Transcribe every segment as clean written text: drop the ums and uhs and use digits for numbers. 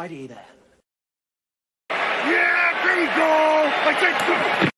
righty there. Yeah, there you go. Like that.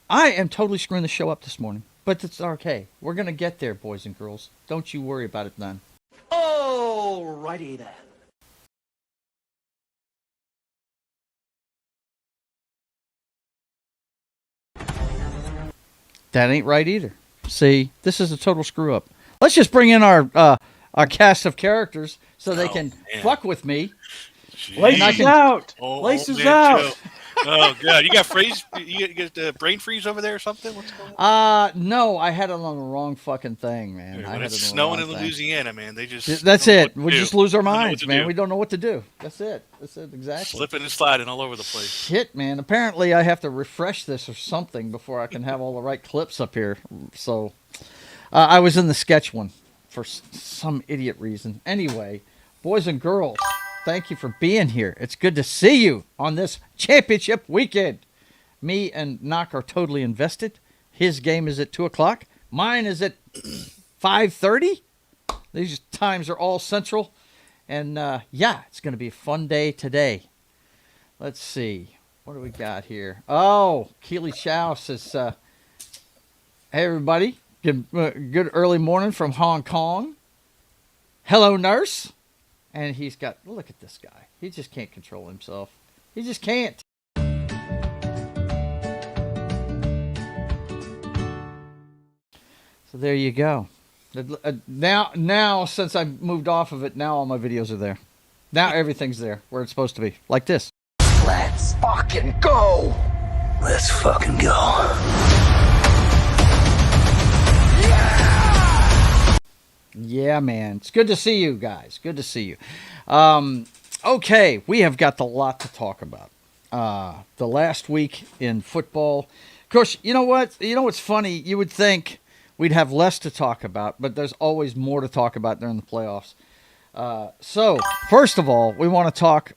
I am totally screwing the show up this morning, but it's okay. We're going to get there, boys and girls. Don't you worry about it, none. Oh, righty there. That ain't right either. See, this is a total screw up. Let's just bring in our cast of characters so they can fuck with me. Laces out. Laces out. Joe. Oh God, you got freeze? You get brain freeze over there or something? What's going on? No, I had it on the wrong fucking thing, man. When it's snowing in Louisiana, man, they just that's it. We just lose our minds, man. We don't know what to do. That's it. That's it exactly. Slipping and sliding all over the place. Shit, man. Apparently, I have to refresh this or something before I can have all the right clips up here. So, I was in the sketch one for some idiot reason. Anyway, boys and girls, thank you for being here. It's good to see you on this championship weekend. Me and Knock are totally invested. His game is at 2 o'clock. Mine is at 5:30. These times are all central. And, yeah, it's going to be a fun day today. Let's see. What do we got here? Oh, Keely Chow says, hey, everybody. Good early morning from Hong Kong. Hello, nurse. And he's got, look at this guy. He just can't control himself. He just can't. So there you go. Now, since I moved off of it, now all my videos are there. Now everything's there where it's supposed to be. Like this. Let's fucking go. Let's fucking go. Yeah, man. It's good to see you guys. Good to see you. Okay, we have got a lot to talk about. The last week in football. Of course, you know what? You know what's funny? You would think we'd have less to talk about, but there's always more to talk about during the playoffs. So, first of all, we want to talk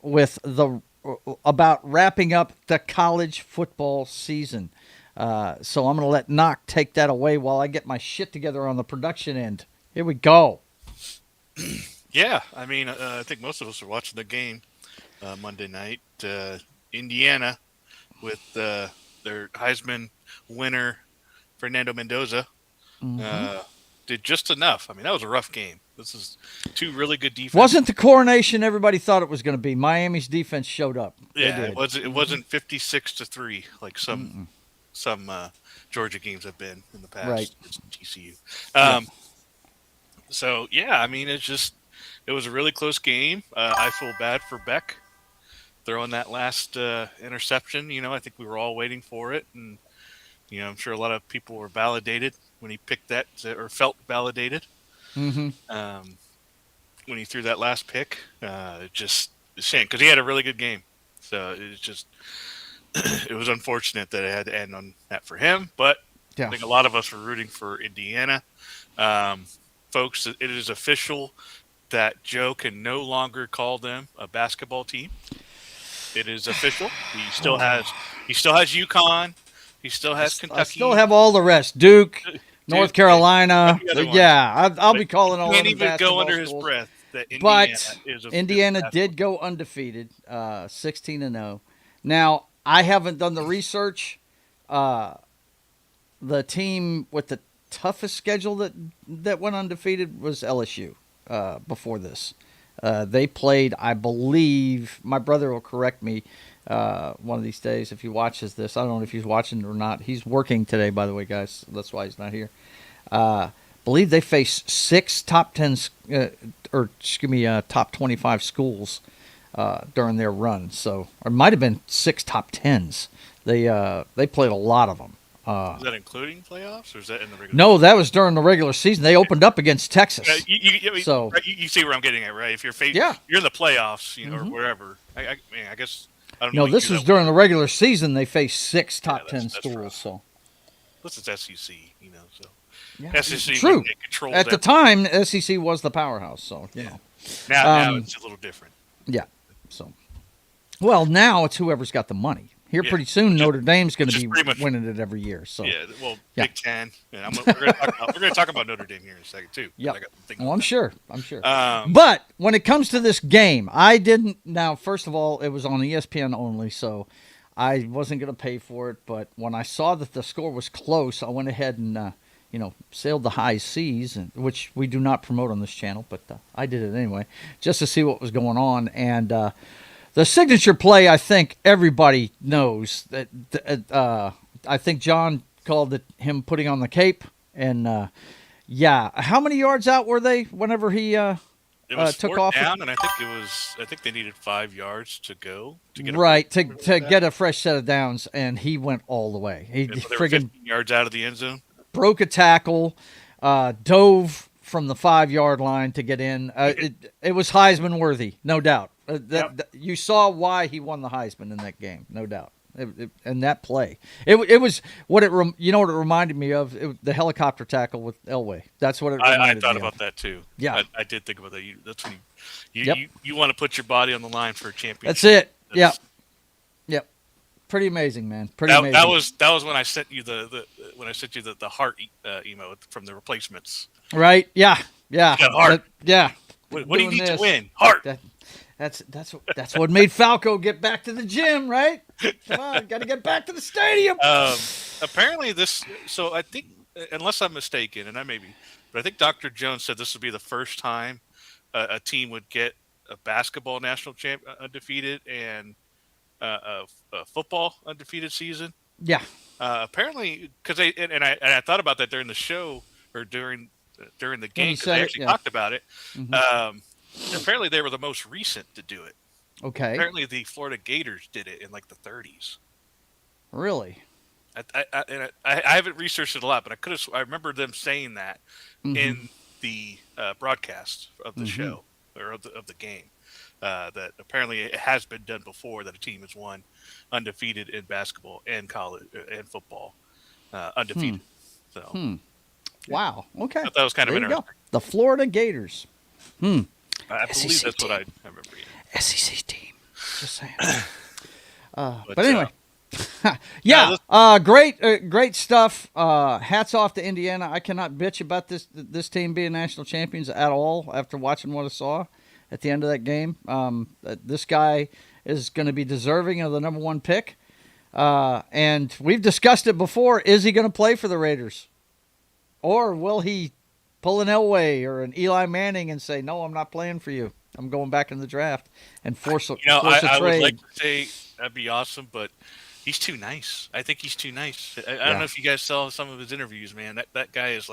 about wrapping up the college football season. So I'm going to let Knock take that away while I get my shit together on the production end. Here we go. Yeah, I mean, I think most of us are watching the game Monday night. Indiana, with their Heisman winner, Fernando Mendoza, did just enough. I mean, that was a rough game. This is two really good defenses. Wasn't the coronation everybody thought it was going to be. Miami's defense showed up. Yeah, it wasn't 56-3 like some Georgia games have been in the past. Right. It's TCU. So, yeah, I mean, it was a really close game. I feel bad for Beck throwing that last interception. You know, I think we were all waiting for it. And, you know, I'm sure a lot of people were validated when he picked that or felt validated. When he threw that last pick. Just a shame because he had a really good game. So it was unfortunate that it had to end on that for him. But I think a lot of us were rooting for Indiana. Folks, it is official that Joe can no longer call them a basketball team. It is official. He still has UConn. He still has Kentucky. I still have all the rest. Duke, North Carolina. Yeah, I'll be calling all of them. Can't even go under his breath that Indiana did go undefeated, 16-0. Now, I haven't done the research. The team with the toughest schedule that went undefeated was LSU before this. They played, I believe, my brother will correct me one of these days if he watches this. I don't know if he's watching or not. He's working today, by the way, guys. That's why he's not here. Believe they faced 6 top 10 top 25 schools during their run. So, or it might have been 6 top 10s. They played a lot of them. Is that including playoffs, or is that in the regular? No, that was during the regular season. They opened up against Texas. You see where I'm getting at, right? If you're you're in the playoffs, or wherever. I guess I don't know. No, this was during the regular season. They faced 6 top 10 schools. So, this is SEC, So yeah, SEC true. Controls At the time, SEC was the powerhouse. So now it's a little different. Yeah. So, well, now it's whoever's got the money. Here pretty soon, Notre Dame's going to be winning it every year. So Big Ten. And we're going to talk about Notre Dame here in a second too. Yeah. Well, I'm sure. But when it comes to this game, I didn't. Now, first of all, it was on ESPN only, so I wasn't going to pay for it. But when I saw that the score was close, I went ahead and sailed the high seas, which we do not promote on this channel, but I did it anyway, just to see what was going on. And the signature play, I think everybody knows that. I think John called it him putting on the cape. And how many yards out were they whenever he it was took fourth off? Down, and I think they needed 5 yards to go to get to get a fresh set of downs, and he went all the way. He friggin' 15 yards out of the end zone. Broke a tackle, dove from the 5-yard line to get in. It was Heisman worthy, no doubt. You saw why he won the Heisman in that game, no doubt. And that play, it was what it what it reminded me of, the helicopter tackle with Elway. That's what it reminded me of. I thought about that too. Yeah, I did think about that. That's when you want to put your body on the line for a championship. That's it. Yep. Pretty amazing, man. Amazing. That was when I sent you the heart emo from the Replacements. Right? Yeah. Heart. Yeah. What do you need to win? Heart. That's what made Falco get back to the gym, right? Come on, got to get back to the stadium. Apparently so I think, unless I'm mistaken, and I may be, but I think Dr. Jones said this would be the first time a team would get a basketball national champ undefeated and a football undefeated season. Yeah. Apparently, because I thought about that during the show or during the game, because they actually talked about it. Mm-hmm. Apparently, they were the most recent to do it. Okay. Apparently, the Florida Gators did it in like the 30s. Really? I haven't researched it a lot, but I remember them saying that in the broadcast of the show or of the game. That apparently it has been done before, that a team has won undefeated in basketball and college and football, undefeated. So, wow. Okay. I thought that was kind of interesting. The Florida Gators. I believe that's what I remember. Yeah. SEC team. Just saying. But anyway. Great stuff. Hats off to Indiana. I cannot bitch about this team being national champions at all after watching what I saw at the end of that game. This guy is going to be deserving of the number 1 pick. And we've discussed it before. Is he going to play for the Raiders? Or will he pull an Elway or an Eli Manning and say, no, I'm not playing for you. I'm going back in the draft and force a trade. I would like to say that'd be awesome, but he's too nice. I think he's too nice. I don't know if you guys saw some of his interviews, man. That guy is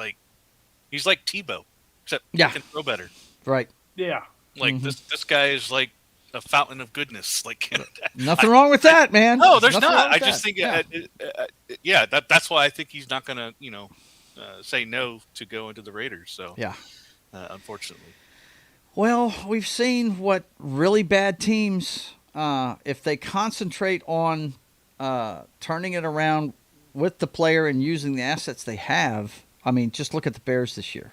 he's like Tebow, except he can throw better. Right. Yeah. This guy is like a fountain of goodness. Nothing wrong with that, man. No, there's not. I just think, that's why I think he's not going to, say no to go into the Raiders. So unfortunately. Well, we've seen what really bad teams, if they concentrate on turning it around with the player and using the assets they have. I mean, just look at the Bears this year.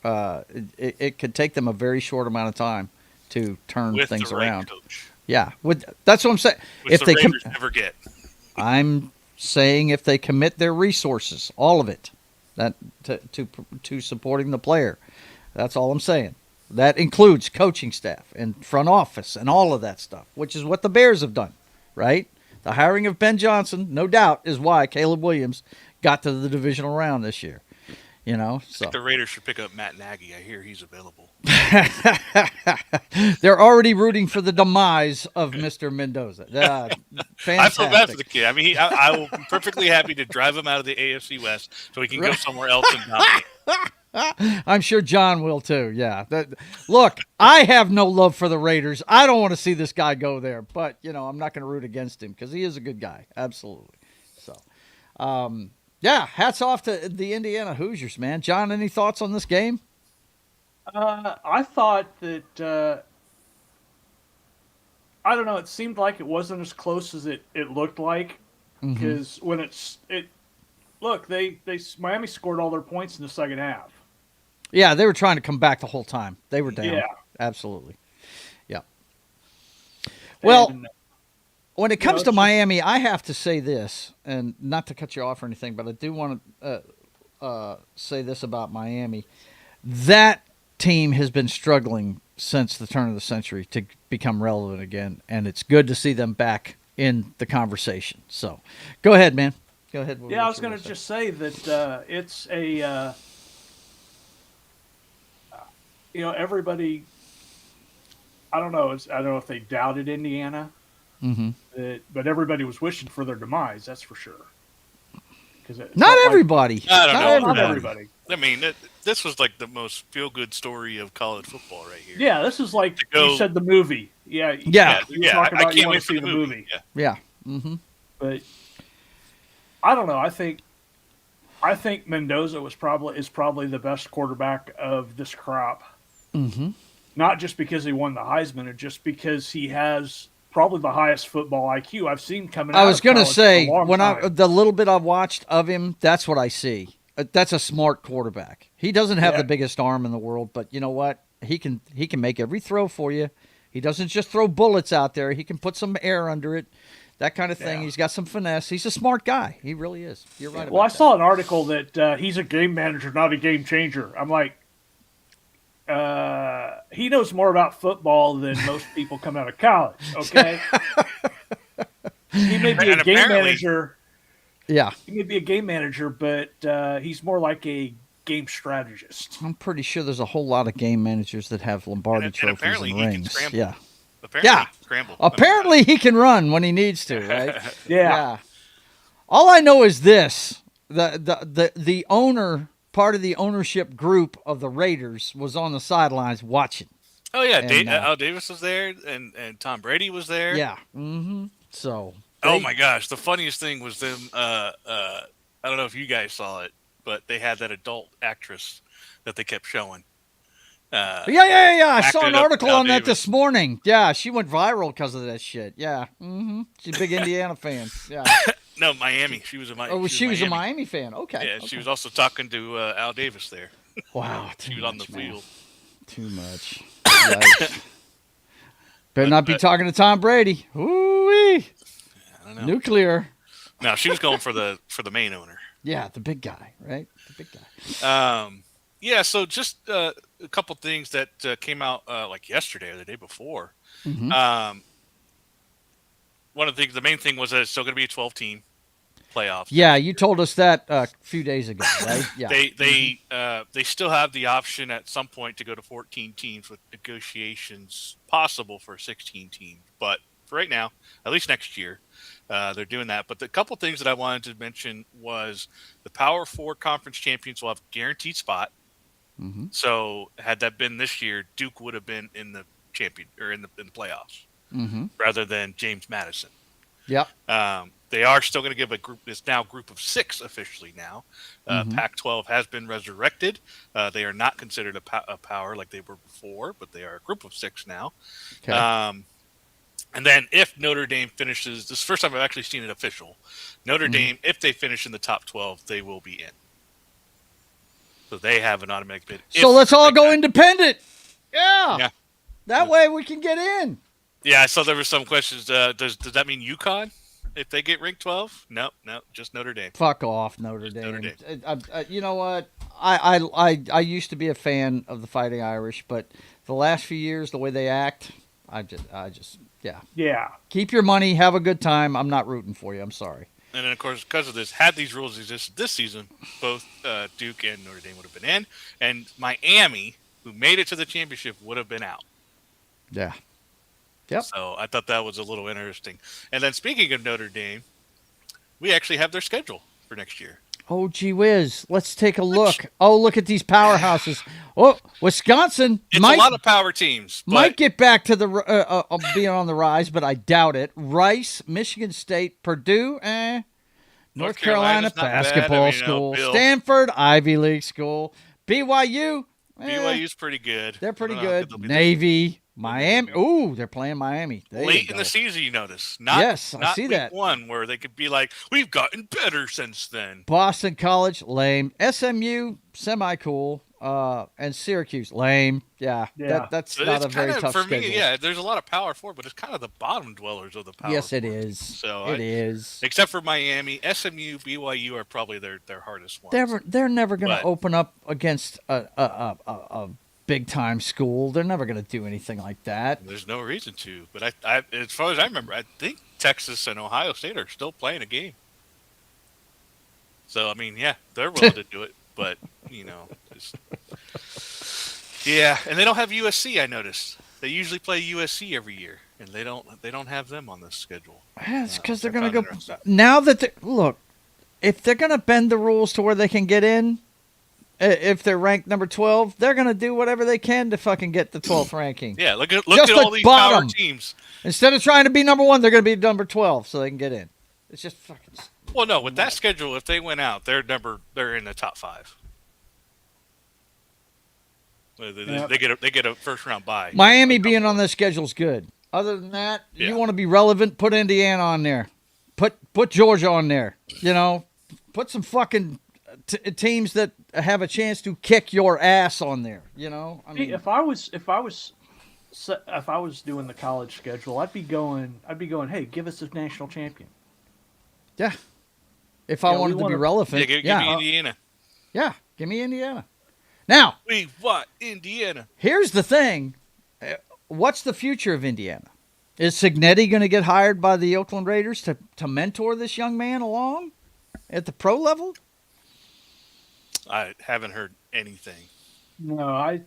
It could take them a very short amount of time to turn things around. Coach. Yeah, that's what I'm saying. If the Raiders never get, I'm saying if they commit their resources, all of it, that to supporting the player. That's all I'm saying. That includes coaching staff and front office and all of that stuff, which is what the Bears have done, right? The hiring of Ben Johnson, no doubt, is why Caleb Williams got to the divisional round this year. I think the Raiders should pick up Matt Nagy. I hear he's available. They're already rooting for the demise of Mr. Mendoza. Fantastic. I feel bad for the kid. I mean, I will be perfectly happy to drive him out of the AFC West so he can go somewhere else and dominate. I'm sure John will too. Yeah. Look, I have no love for the Raiders. I don't want to see this guy go there, but I'm not going to root against him because he is a good guy. Absolutely. So, yeah, hats off to the Indiana Hoosiers, man. John, any thoughts on this game? I thought that I don't know. It seemed like it wasn't as close as it looked like because when Miami scored all their points in the second half. Yeah, they were trying to come back the whole time. They were down. Yeah, absolutely. Yeah. Well, and, when it comes to Miami, I have to say this, and not to cut you off or anything, but I do want to say this about Miami. That team has been struggling since the turn of the century to become relevant again, and it's good to see them back in the conversation. So, go ahead, man. Go ahead. Yeah, I was going to just say that it's a, everybody. I don't know if they doubted Indiana, but everybody was wishing for their demise. That's for sure. Not everybody. I don't know. Not everybody. I mean, this was like the most feel-good story of college football right here. Yeah, this is like you said the movie. Yeah. Yeah. Talking about you want to see the movie. Yeah. Mm-hmm. But I don't know. I think Mendoza is probably the best quarterback of this crop. Mm-hmm. Not just because he won the Heisman, or just because he has probably the highest football IQ I've seen coming out. I was going to say the little bit I've watched of him, that's what I see. That's a smart quarterback. He doesn't have the biggest arm in the world, but you know what? He can make every throw for you. He doesn't just throw bullets out there. He can put some air under it, that kind of thing. Yeah. He's got some finesse. He's a smart guy. He really is. You're right. Well, I saw an article that he's a game manager, not a game changer. I'm like, he knows more about football than most people come out of college. Okay, he may be a game manager. Yeah, he may be a game manager, but he's more like a game strategist. I'm pretty sure there's a whole lot of game managers that have Lombardi trophies and rings. Yeah. Apparently he can run when he needs to, right? Yeah. All I know is this: the owner, part of the ownership group of the Raiders, was on the sidelines watching. Oh yeah, Al Davis was there, and Tom Brady was there. Yeah. Mm-hmm. So. Oh my gosh, the funniest thing was them. I don't know if you guys saw it, but they had that adult actress that they kept showing. Yeah. I saw an article on that this morning. Yeah, she went viral because of that shit. Yeah. Mm-hmm. She's a big Indiana fan. Yeah. No, Miami. She was a Miami. Oh, she was a Miami fan. Okay. Yeah, she was also talking to Al Davis there. Wow. She was on the field. Too much. Better not be talking to Tom Brady. Ooh-wee. I don't know. Nuclear. No, she was going for the main owner. Yeah, the big guy, right? The big guy. Yeah, so just a couple things that came out like yesterday or the day before. Mm-hmm. One of the things, the main thing was that it's still going to be a 12-team playoff. Yeah, you told us that a few days ago, right? Yeah. They still have the option at some point to go to 14 teams with negotiations possible for 16 teams. But for right now, at least next year, they're doing that. But the couple things that I wanted to mention was the Power 4 conference champions will have a guaranteed spot. Mm-hmm. So had that been this year, Duke would have been in the champion or in the playoffs rather than James Madison. Yep. They are still going to give a group. It's now group of 6 officially now. Pac-12 has been resurrected. They are not considered a power like they were before, but they are a group of 6 now. Okay. And then if Notre Dame finishes, this is the first time I've actually seen it official. Notre Dame, if they finish in the top 12, they will be in. So they have an automatic bid. So let's all go independent. Yeah. That Yeah. way we can get in. Yeah, I saw there were some questions. Does that mean UConn if they get ranked 12? No, just Notre Dame. Fuck off, Notre Dame. You know what? I used to be a fan of the Fighting Irish, but the last few years, the way they act, I just Yeah. Keep your money, have a good time. I'm not rooting for you. I'm sorry. And then, of course, because of this, had these rules existed this season, both Duke and Notre Dame would have been in, and Miami, who made it to the championship, would have been out. Yeah. Yep. So I thought that was a little interesting. And then speaking of Notre Dame, we actually have their schedule for next year. Oh, gee whiz. Let's take a look. Oh, look at these powerhouses. Oh, Wisconsin It's a lot of power teams. Might get back to the being on the rise, but I doubt it. Rice, Michigan State, Purdue, North Carolina basketball school, Stanford Ivy League school, BYU. BYU's pretty good. They're pretty good. Navy, Miami. Ooh, they're playing Miami. Late in the season, you notice. Yes, I see that. One where they could be like, we've gotten better since then. Boston College, lame. SMU, semi-cool. And Syracuse, lame. Yeah. That's so not a very tough schedule. Me, yeah, there's a lot of power for it, but it's kind of the bottom dwellers of the power. Yes, it is. So it is. Except for Miami, SMU, BYU are probably their hardest ones. They're never going to open up against a big-time school. They're never going to do anything like that. There's no reason to. But I, as far as I remember, I think Texas and Ohio State are still playing a game. So, I mean, yeah, they're willing to do it. But, yeah, and they don't have USC, I noticed. They usually play USC every year, and they don't have them on the schedule. Yeah, it's because they're going to go – now that – look, if they're going to bend the rules to where they can get in, if they're ranked number 12, they're going to do whatever they can to fucking get the 12th ranking. Yeah, look at all these power teams. Instead of trying to be number 1, they're going to be number 12 so they can get in. It's just fucking – well, no, with that schedule, if they went out, they're in the top 5. They get a first round bye. Miami being on the schedule is good. Other than that, you want to be relevant, put Indiana on there. Put Georgia on there. Put some fucking teams that have a chance to kick your ass on there. I mean, if I was doing the college schedule, I'd be going, hey, give us a national champion. Yeah. If I wanted to be relevant, give me Indiana. Yeah, give me Indiana. Now, we want Indiana. Here's the thing. What's the future of Indiana? Is Cignetti going to get hired by the Oakland Raiders to mentor this young man along at the pro level? I haven't heard anything. No, I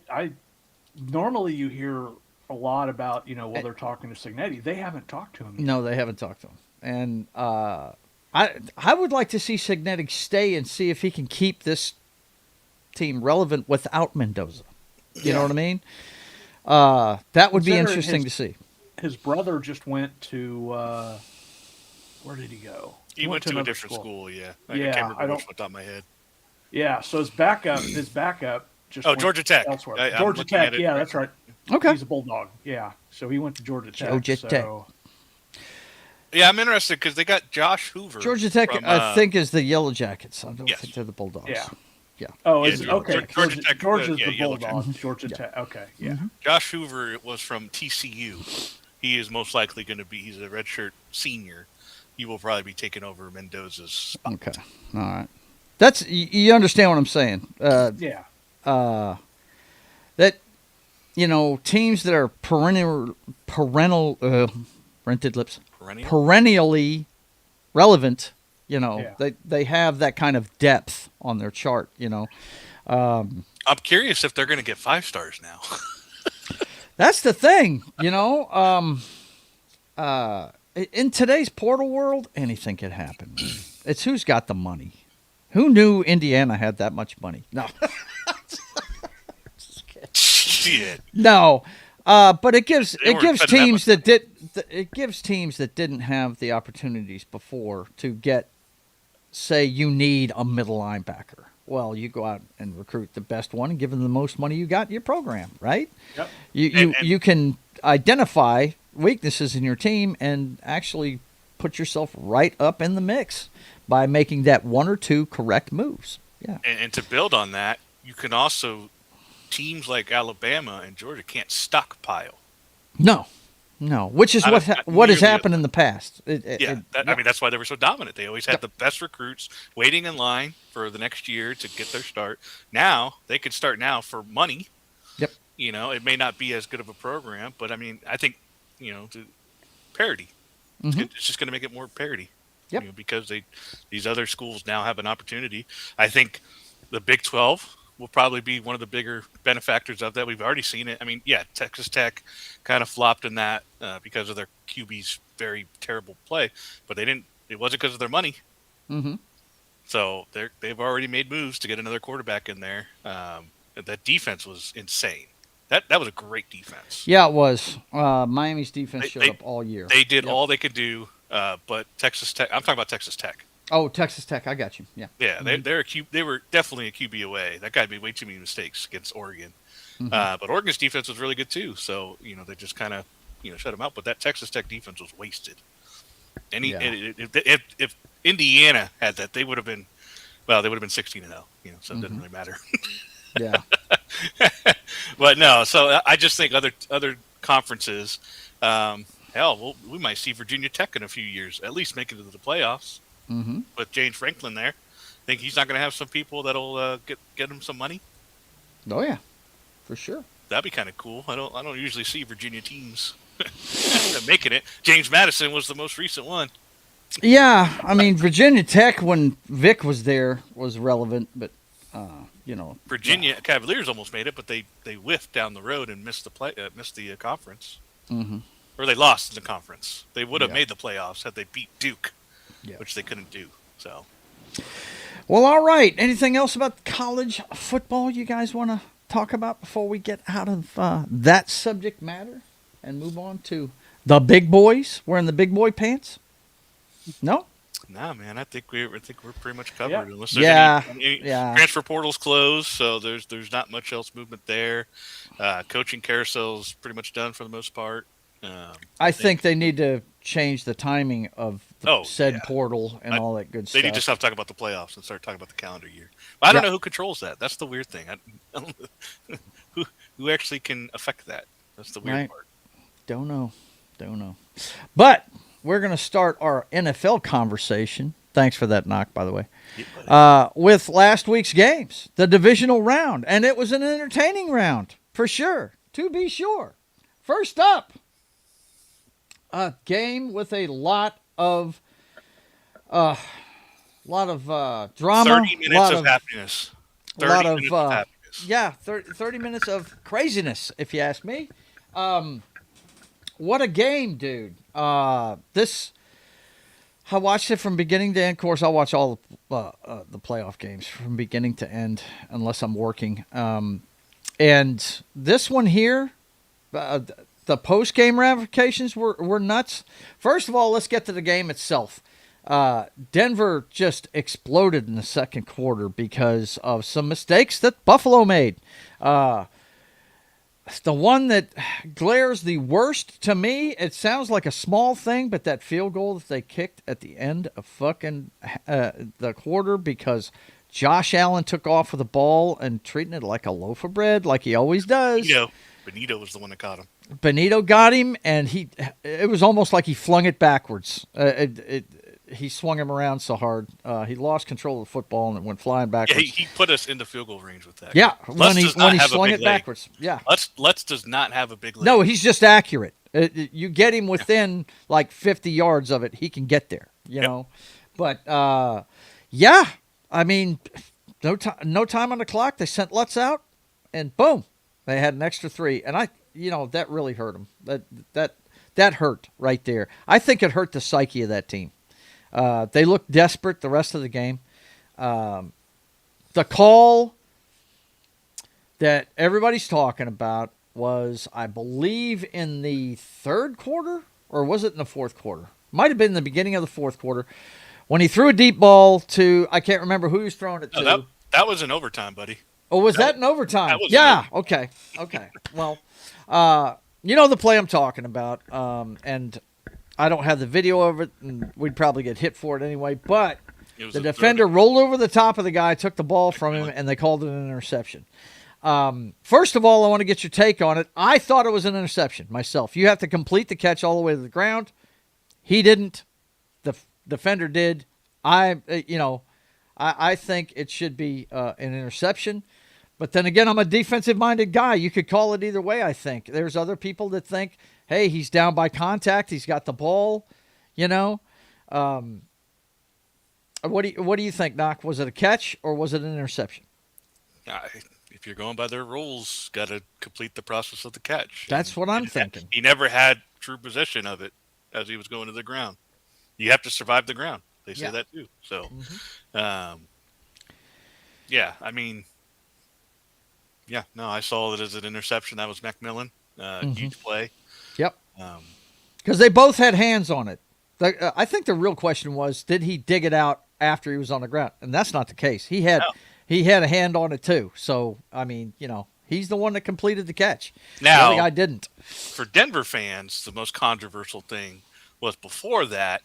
normally you hear a lot about, they're talking to Cignetti. They haven't talked to him yet. No, they haven't talked to him. And I would like to see Cignetti stay and see if he can keep this team relevant without Mendoza. You know what I mean? That would be interesting to see. His brother just went to where did he go? He went to a different school. Yeah. I can't remember off the top of my head. Yeah, so his backup just went Georgia Tech. Elsewhere. Georgia Tech, yeah, that's right. Okay. He's a Bulldog. Yeah. So he went to Georgia Tech. Yeah, I'm interested because they got Josh Hoover. Georgia Tech, I think, is the Yellow Jackets. I don't think they're the Bulldogs. Yeah. Yeah. Oh, is it? Okay. Georgia's the Bulldogs. Georgia Tech. Okay. Yeah. Mm-hmm. Josh Hoover was from TCU. He is most likely going to be. He's a redshirt senior. He will probably be taking over Mendoza's spot. Okay. All right. That's you understand what I'm saying? Yeah. That teams that are perennially relevant. They have that kind of depth on their chart. I'm curious if they're going to get 5 stars now. That's the thing. In today's portal world, anything could happen. It's who's got the money. Who knew Indiana had that much money? No. Shit. No. But it gives teams that didn't have the opportunities before to get, say, you need a middle linebacker. Well, you go out and recruit the best one and give them the most money you got in your program, right? Yep. You can identify weaknesses in your team and actually put yourself right up in the mix by making that 1 or 2 correct moves. Yeah. And to build on that, you can also teams like Alabama and Georgia can't stockpile. No, which is what has happened in the past. I mean, that's why they were so dominant. They always had the best recruits waiting in line for the next year to get their start. Now, they could start now for money. Yep. It may not be as good of a program, but I mean, I think, parity. Mm-hmm. It's just going to make it more parity. Yep. Because these other schools now have an opportunity. I think the Big 12 will probably be one of the bigger benefactors of that. We've already seen it. I mean, yeah, Texas Tech kind of flopped in that because of their QB's very terrible play, but it wasn't because of their money. Mm-hmm. So they've already made moves to get another quarterback in there. That defense was insane. That was a great defense. Yeah, it was. Miami's defense showed They up all year. they did Yep. all they could do, but Texas Tech. I'm talking about Texas Tech. Oh, Texas Tech. I got you. Yeah. Yeah, they were definitely a QB away. That guy made way too many mistakes against Oregon. But Oregon's defense was really good too. So they just kind of shut him out. But that Texas Tech defense was wasted. And if Indiana had that, they would have been 16-0. So it doesn't really matter. Yeah. But no, so I just think other conferences, hell, we might see Virginia Tech in a few years, at least make it to the playoffs with James Franklin there. Think he's not going to have some people that'll get him some money? Oh yeah, for sure. That'd be kind of cool. I don't usually see Virginia teams making it. James Madison was the most recent one. Yeah, I mean Virginia Tech when Vic was there was relevant, but Virginia Cavaliers almost made it, but they whiffed down the road and missed the conference. Or they lost in the conference. They would have made the playoffs had they beat Duke, which they couldn't do. So, well, all right. Anything else about college football you guys want to talk about before we get out of that subject matter and move on to the big boys wearing the big boy pants? No. Nah, man. I think we're pretty much covered. Yeah. Unless there's any transfer portal's closed, so there's not much else movement there. Coaching carousel's pretty much done for the most part. I think they need to change the timing of the portal and all that good stuff. They need to stop talking about the playoffs and start talking about the calendar year. But I don't know who controls that. That's the weird thing. Who actually can affect that? That's the weird part. Don't know. But we're going to start our NFL conversation. Thanks for that knock, by the way. With last week's games, the divisional round. And it was an entertaining round, for sure, to be sure. First up, a game with a lot of drama. 30 minutes of happiness. 30 minutes of happiness. Yeah, 30 minutes of craziness, if you ask me. What a game, dude. I watched it from beginning to end. Of course, I'll watch all the playoff games from beginning to end unless I'm working. And this one here, the post-game ramifications were nuts. First of all, let's get to the game itself. Denver just exploded in the second quarter because of some mistakes that Buffalo made. The one that glares the worst to me, it sounds like a small thing, but that field goal that they kicked at the end of fucking the quarter because Josh Allen took off with the ball and treating it like a loaf of bread, like he always does. Benito was the one that caught him. Benito got him, and it was almost like he flung it backwards. He swung him around so hard. He lost control of the football and it went flying backwards. Yeah, he put us in the field goal range with that. Yeah, when he swung it backwards. Yeah. Lutz does not have a big leg. No, he's just accurate. You get him within like 50 yards of it, he can get there, you know. But, I mean, no time on the clock. They sent Lutz out, and boom, they had an extra 3. And that really hurt them. That hurt right there. I think it hurt the psyche of that team. They looked desperate the rest of the game. The call that everybody's talking about was, I believe, in the third quarter, or was it in the fourth quarter? Might have been the beginning of the fourth quarter when he threw a deep ball to, I can't remember who he was throwing it to. That was in overtime, buddy. Oh, was that in overtime? Okay. Well, the play I'm talking about, and I don't have the video of it, and we'd probably get hit for it anyway, but the defender rolled over the top of the guy, took the ball from him, and they called it an interception. First of all, I want to get your take on it. I thought it was an interception myself. You have to complete the catch all the way to the ground. He didn't. The defender did. I think it should be an interception. But then again, I'm a defensive-minded guy. You could call it either way, I think. There's other people that think, hey, he's down by contact. He's got the ball, What do you think, Knock? Was it a catch or was it an interception? If you're going by their rules, got to complete the process of the catch. That's what I'm thinking. He never had true possession of it as he was going to the ground. You have to survive the ground. They say Yeah. that too. So, Mm-hmm. yeah, I mean, yeah, no, I saw it as an interception. That was McMillan. Mm-hmm. Huge play. Yep. Um, Because they both had hands on it. I think the real question was, did he dig it out after he was on the ground? And that's not the case. He had a hand on it too. So I mean, he's the one that completed the catch. Now, the other guy didn't. For Denver fans, the most controversial thing was before that,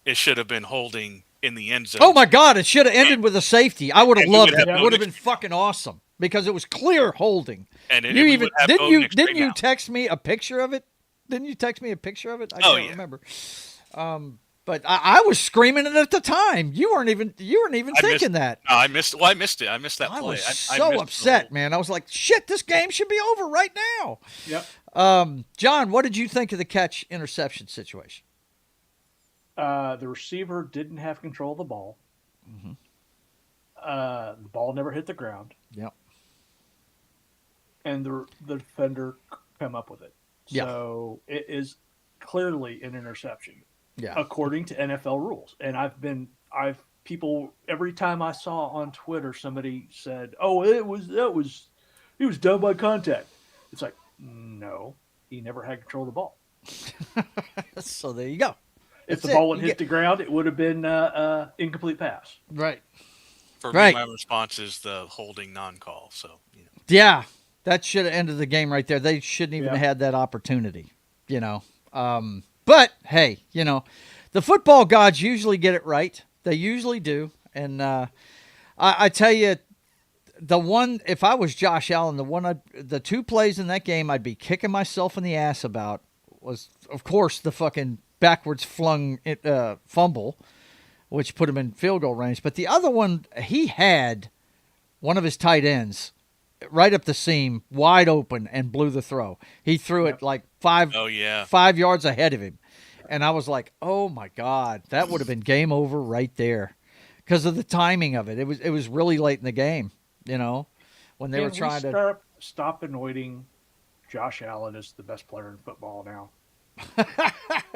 it should have been holding in the end zone. Oh my God! It should have ended with a safety. I would have loved it. It would have been issue. fucking awesome because it was clear holding. And you even didn't you text me a picture of it? Didn't you text me a picture of it? I can't remember. But I was screaming it at the time. You weren't even thinking that. No, I missed it. I missed that play. I was so upset, man. I was like, shit, this game should be over right now. Yep. John, what did you think of the catch interception situation? The receiver didn't have control of the ball. Mm-hmm. The ball never hit the ground. Yep. And the defender come up with it. So it is clearly an interception. Yeah. According to NFL rules. And people every time I saw on Twitter somebody said, "Oh, he was done by contact." It's like, no, he never had control of the ball. So there you go. If the ball had hit the ground, it would have been incomplete pass. Right. For me, my response is the holding non-call. So yeah, that should have ended the game right there. They shouldn't even have had that opportunity. But hey, the football gods usually get it right. They usually do. And I tell you, if I was Josh Allen, the two plays in that game I'd be kicking myself in the ass about was, of course, the fucking backwards flung fumble, which put him in field goal range. But the other one, he had one of his tight ends right up the seam, wide open, and blew the throw. He threw it like 5 yards ahead of him. And I was like, oh, my God, that would have been game over right there because of the timing of it. It was really late in the game, when they were trying to stop anointing Josh Allen as the best player in football now.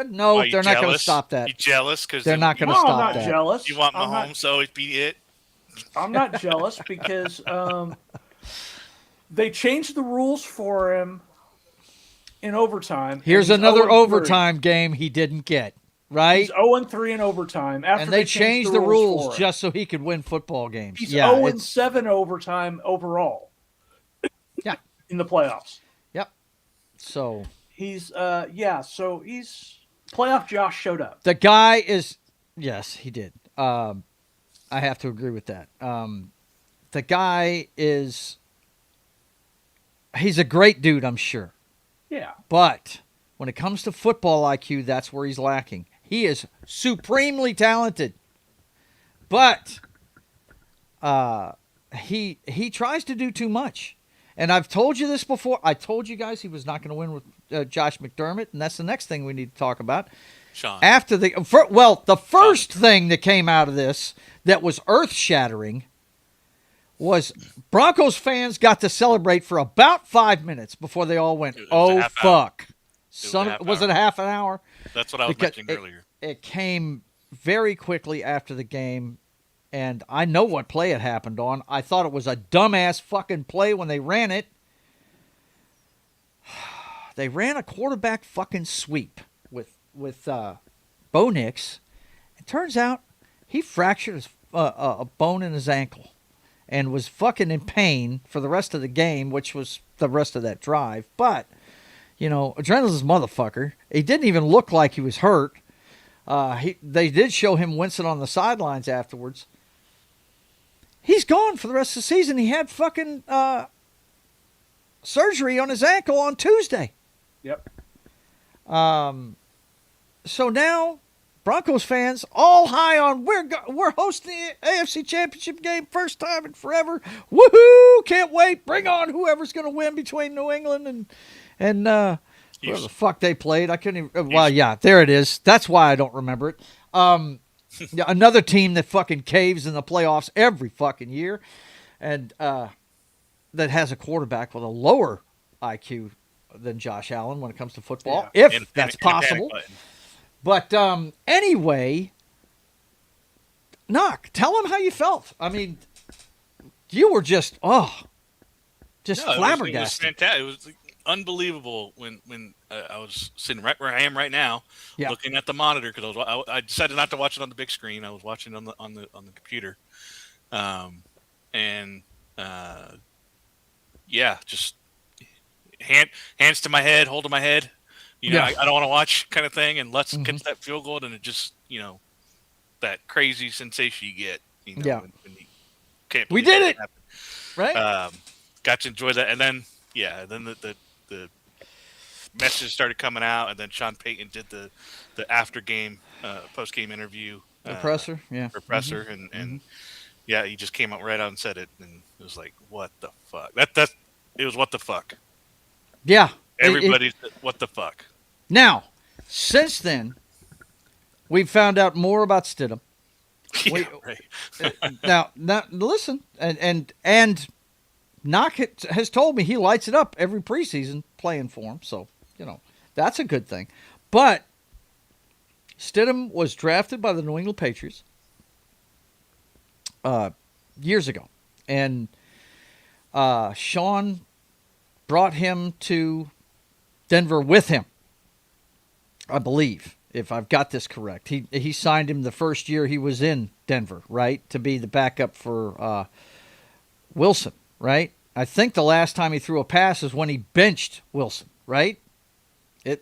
No, they're not going to stop that. You jealous? Because they're not going to stop that. I'm not jealous. You want Mahomes, so it be it. I'm not jealous because they changed the rules for him in overtime. Here's another overtime game he didn't get, right? He's 0-3 in overtime. After and they changed the rules just so he could win football games. He's 0-7 overtime overall. Yeah. In the playoffs. Yep. So he's he's playoff Josh showed up. The guy is yes, he did. I have to agree with that. The guy is he's a great dude, I'm sure. Yeah. But when it comes to football IQ, that's where he's lacking. He is supremely talented. But he tries to do too much. And I've told you this before. I told you guys he was not going to win with Josh McDermott, and that's the next thing we need to talk about. Sean. After the first thing that came out of this that was earth-shattering was Broncos fans got to celebrate for about 5 minutes before they all went, "Oh fuck!" Was it a half an hour? That's what I was mentioning earlier. It came very quickly after the game. And I know what play it happened on. I thought it was a dumbass fucking play when they ran it. They ran a quarterback fucking sweep with Bo Nix. It turns out he fractured a bone in his ankle and was fucking in pain for the rest of the game, which was the rest of that drive. But, adrenaline's a motherfucker. He didn't even look like he was hurt. They did show him wincing on the sidelines afterwards. He's gone for the rest of the season. He had fucking surgery on his ankle on Tuesday. Yep. So now, Broncos fans all high on we're hosting the AFC Championship game first time in forever. Woohoo! Can't wait. Bring on whoever's going to win between New England and whoever the fuck they played. I couldn't even. Well, yeah, there it is. That's why I don't remember it. Yeah, another team that fucking caves in the playoffs every fucking year, and that has a quarterback with a lower IQ than Josh Allen when it comes to football, if that's possible. But anyway, Knock, tell them how you felt. I mean, you were just flabbergasted. It was fantastic. It was unbelievable when I was sitting right where I am right now, Yeah. looking at the monitor because I decided not to watch it on the big screen. I was watching it on the computer, just hands to my head, holding my head. I don't want to watch kind of thing, and let's catch that field goal, and it just that crazy sensation you get. When you can't. We did it, right? Got to enjoy that, and then the messages started coming out, and then Sean Payton did the after game post game interview. The presser, and he just came out right out and said it, and it was like, what the fuck? It was what the fuck. Yeah, everybody said, what the fuck. Now, since then, we've found out more about Stidham. Yeah, right. now, listen, and Knock has told me he lights it up every preseason playing for him, so that's a good thing. But Stidham was drafted by the New England Patriots years ago, and Sean brought him to Denver with him, I believe, if I've got this correct. He signed him the first year he was in Denver, right, to be the backup for Wilson, right? I think the last time he threw a pass is when he benched Wilson, right?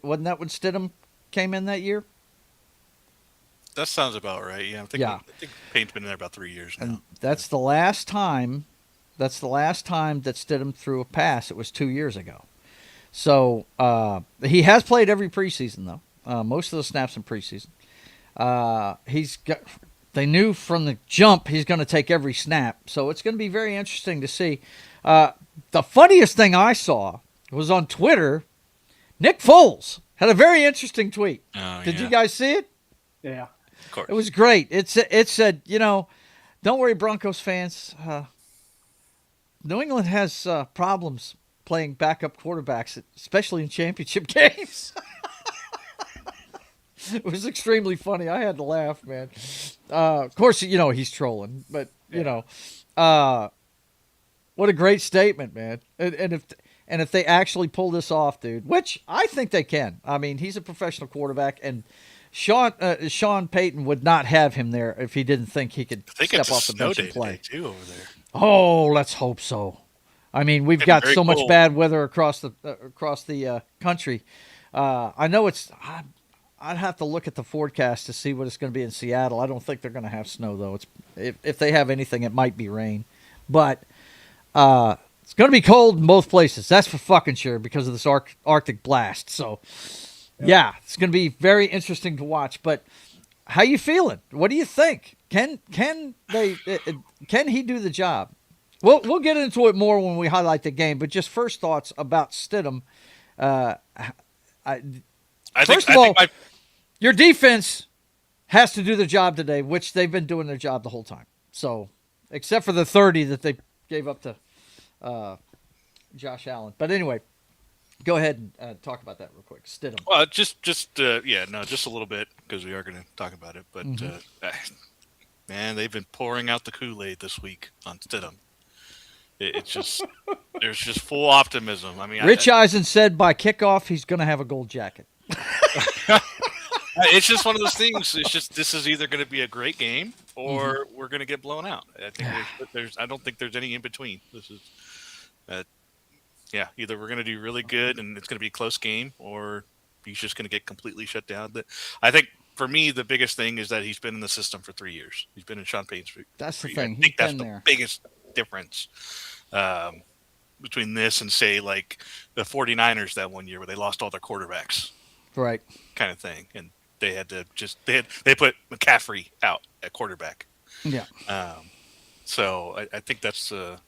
Wasn't that when Stidham came in that year? That sounds about right. Yeah, I think Payne's been in there about 3 years now. And that's the last time. That's the last time that Stidham threw a pass. It was 2 years ago. So he has played every preseason though. Most of the snaps in preseason. They knew from the jump he's going to take every snap. So it's going to be very interesting to see. The funniest thing I saw was on Twitter. Nick Foles had a very interesting tweet. Did you guys see it? Yeah. Of course. It was great. It said, don't worry, Broncos fans. New England has problems playing backup quarterbacks, especially in championship games. It was extremely funny. I had to laugh, man. Of course, he's trolling, but what a great statement, man. And if they actually pull this off, dude, which I think they can. I mean, he's a professional quarterback, and Sean Payton would not have him there if he didn't think he could step off the bench and play. Too over there. Oh, let's hope so. I mean, we've got so much bad weather across the country. I know I'd have to look at the forecast to see what it's going to be in Seattle. I don't think they're going to have snow though. If they have anything, it might be rain, but it's going to be cold in both places. That's for fucking sure because of this Arctic blast. So. Yeah, it's going to be very interesting to watch. But how you feeling? What do you think? Can he do the job? We'll get into it more when we highlight the game. But just first thoughts about Stidham. First of all, your defense has to do the job today, which they've been doing their job the whole time. So, except for the 30 that they gave up to Josh Allen. But anyway. Go ahead and talk about that real quick. Stidham. Well, just a little bit because we are going to talk about it. But man, they've been pouring out the Kool-Aid this week on Stidham. It's just there's just full optimism. I mean, Rich Eisen said by kickoff he's going to have a gold jacket. It's just one of those things. It's just this is either going to be a great game or we're going to get blown out. I think I don't think there's any in between. This is. Either we're going to do really good and it's going to be a close game, or he's just going to get completely shut down. I think for me, the biggest thing is that he's been in the system for 3 years. He's been in Sean Payton's. That's the thing. I think that's the biggest difference between this and say like the 49ers that one year where they lost all their quarterbacks, right? Kind of thing, and they had to they put McCaffrey out at quarterback. Yeah. So I think that's Well,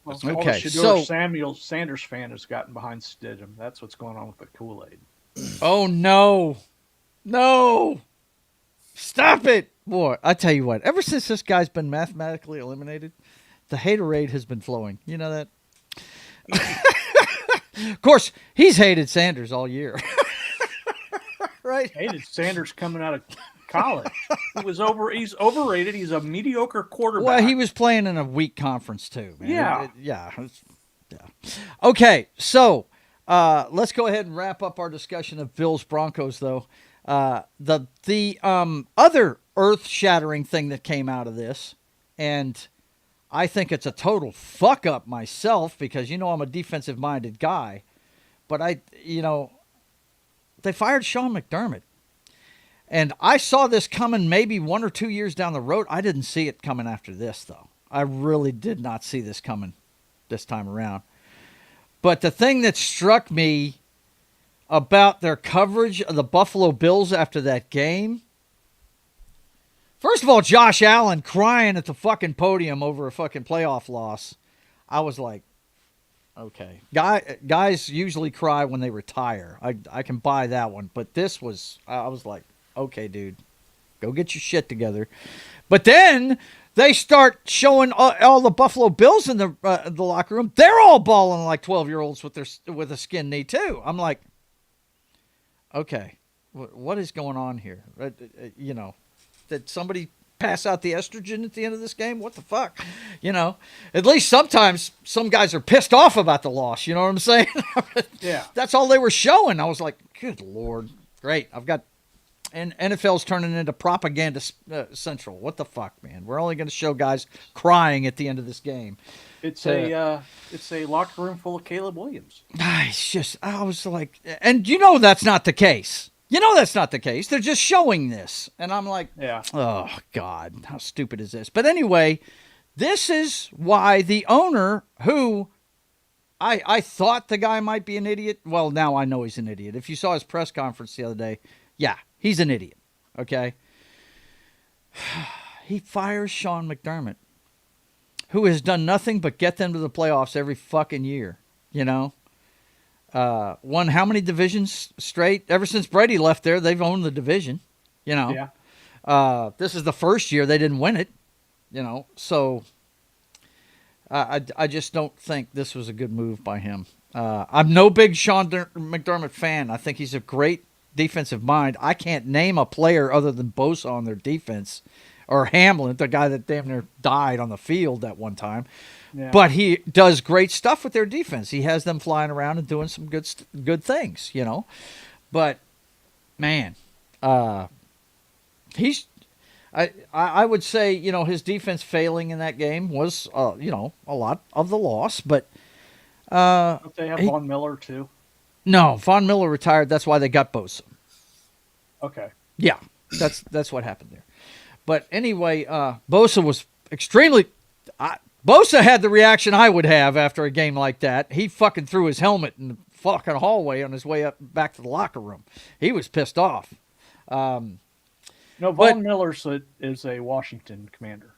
all the Shedeur Samuel Sanders fan has gotten behind Stidham. That's what's going on with the Kool-Aid. Oh, no. No. Stop it. Boy, I tell you what, ever since this guy's been mathematically eliminated, the haterade has been flowing. You know that? Of course, he's hated Sanders all year. Right? Hated Sanders coming out of college. He's overrated. He's a mediocre quarterback. Well, he was playing in a weak conference too, man. Yeah. Yeah. Okay, so let's go ahead and wrap up our discussion of Bills Broncos, though. The other earth-shattering thing that came out of this, and I think it's a total fuck up myself because I'm a defensive-minded guy, but they fired Sean McDermott. And I saw this coming maybe 1 or 2 years down the road. I didn't see it coming after this, though. I really did not see this coming this time around. But the thing that struck me about their coverage of the Buffalo Bills after that game, first of all, Josh Allen crying at the fucking podium over a fucking playoff loss. I was like, okay. Guys usually cry when they retire. I can buy that one. But I was like, okay, dude, go get your shit together. But then they start showing all the Buffalo Bills in the locker room. They're all balling like 12-year-olds with a skin knee too. I'm like, okay, what is going on here? Did somebody pass out the estrogen at the end of this game? What the fuck? At least sometimes some guys are pissed off about the loss. You know what I'm saying? Yeah. That's all they were showing. I was like, good Lord. Great. And NFL's turning into propaganda central. What the fuck, man? We're only going to show guys crying at the end of this game. It's a locker room full of Caleb Williams. I was like, and that's not the case. That's not the case. They're just showing this. And I'm like, yeah. Oh, God, how stupid is this? But anyway, this is why the owner, who I thought the guy might be an idiot. Well, now I know he's an idiot. If you saw his press conference the other day, yeah, he's an idiot, okay? He fires Sean McDermott, who has done nothing but get them to the playoffs every fucking year, Won how many divisions straight? Ever since Brady left there, they've owned the division, Yeah. This is the first year they didn't win it, so I just don't think this was a good move by him. I'm no big Sean McDermott fan. I think he's a great defensive mind. I can't name a player other than Bosa on their defense, or Hamlin, the guy that damn near died on the field at one time. Yeah. But he does great stuff with their defense. He has them flying around and doing some good things, But man, he's. I would say his defense failing in that game was a lot of the loss, but Don't they have Von Miller too? No, Von Miller retired. That's why they got Bosa. Okay. Yeah, that's what happened there. But anyway, Bosa was extremely. Bosa had the reaction I would have after a game like that. He fucking threw his helmet in the fucking hallway on his way up back to the locker room. He was pissed off. No, Von Miller is a Washington Commander.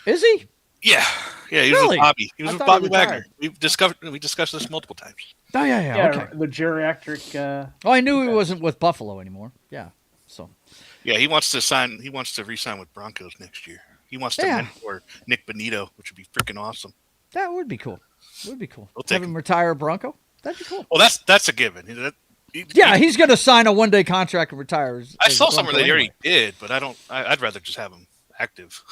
Is he? Yeah. He was with Bobby. He was with Bobby Wagner. We discussed this multiple times. Oh, yeah. Okay. The geriatric. I knew he wasn't with Buffalo anymore. Yeah. So. Yeah, he wants to re-sign with Broncos next year. He wants to mentor Nick Bonito, which would be freaking awesome. That would be cool. We'll take him retire a Bronco. That'd be cool. Well, that's a given. He's going to sign a one-day contract and retire. I saw somewhere they already did, but I'd rather just have him active.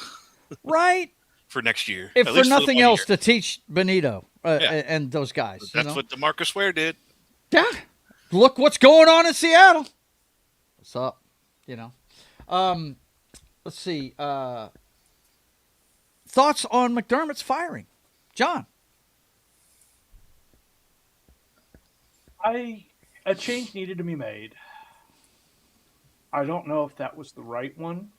Right. For next year. If for nothing else, to teach Bonito and those guys. That's what DeMarcus Ware did. Yeah. Look what's going on in Seattle. What's up? Let's see. Thoughts on McDermott's firing? John? A change needed to be made. I don't know if that was the right one.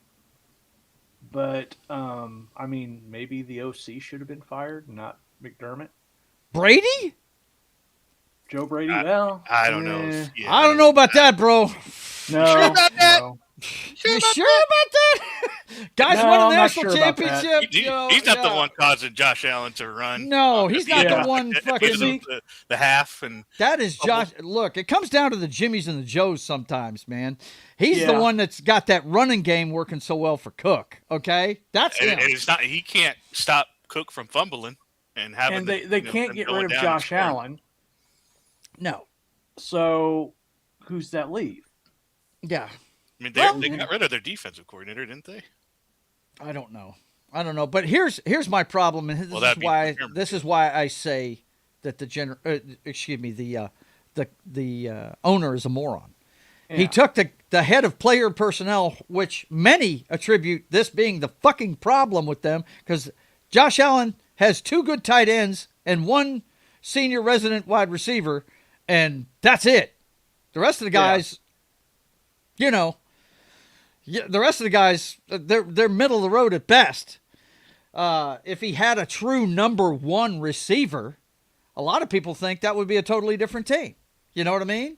But, maybe the OC should have been fired, not McDermott. Brady? Joe Brady? I don't know. Yeah. I don't know about that, bro. No. Sure about that? No. You sure about that? Guys won a national championship. He's not the one causing Josh Allen to run. No, he's not the one fucking the half. And that is Josh. Look, it comes down to the Jimmies and the Joes sometimes, man. He's the one that's got that running game working so well for Cook. Okay, that's him. And it's not. He can't stop Cook from fumbling and having. And they can't get rid of Josh Allen. No. So who's that leave? Yeah. I mean, Well, they got rid of their defensive coordinator, didn't they? I don't know. But here's my problem, and this is why I say that the owner is a moron. Yeah. He took the head of player personnel, which many attribute this being the fucking problem with them, because Josh Allen has 2 good tight ends and 1 senior resident wide receiver, and that's it. The rest of the guys, the rest of the guys, they're middle of the road at best. If he had a true number 1 receiver, a lot of people think that would be a totally different team. You know what I mean?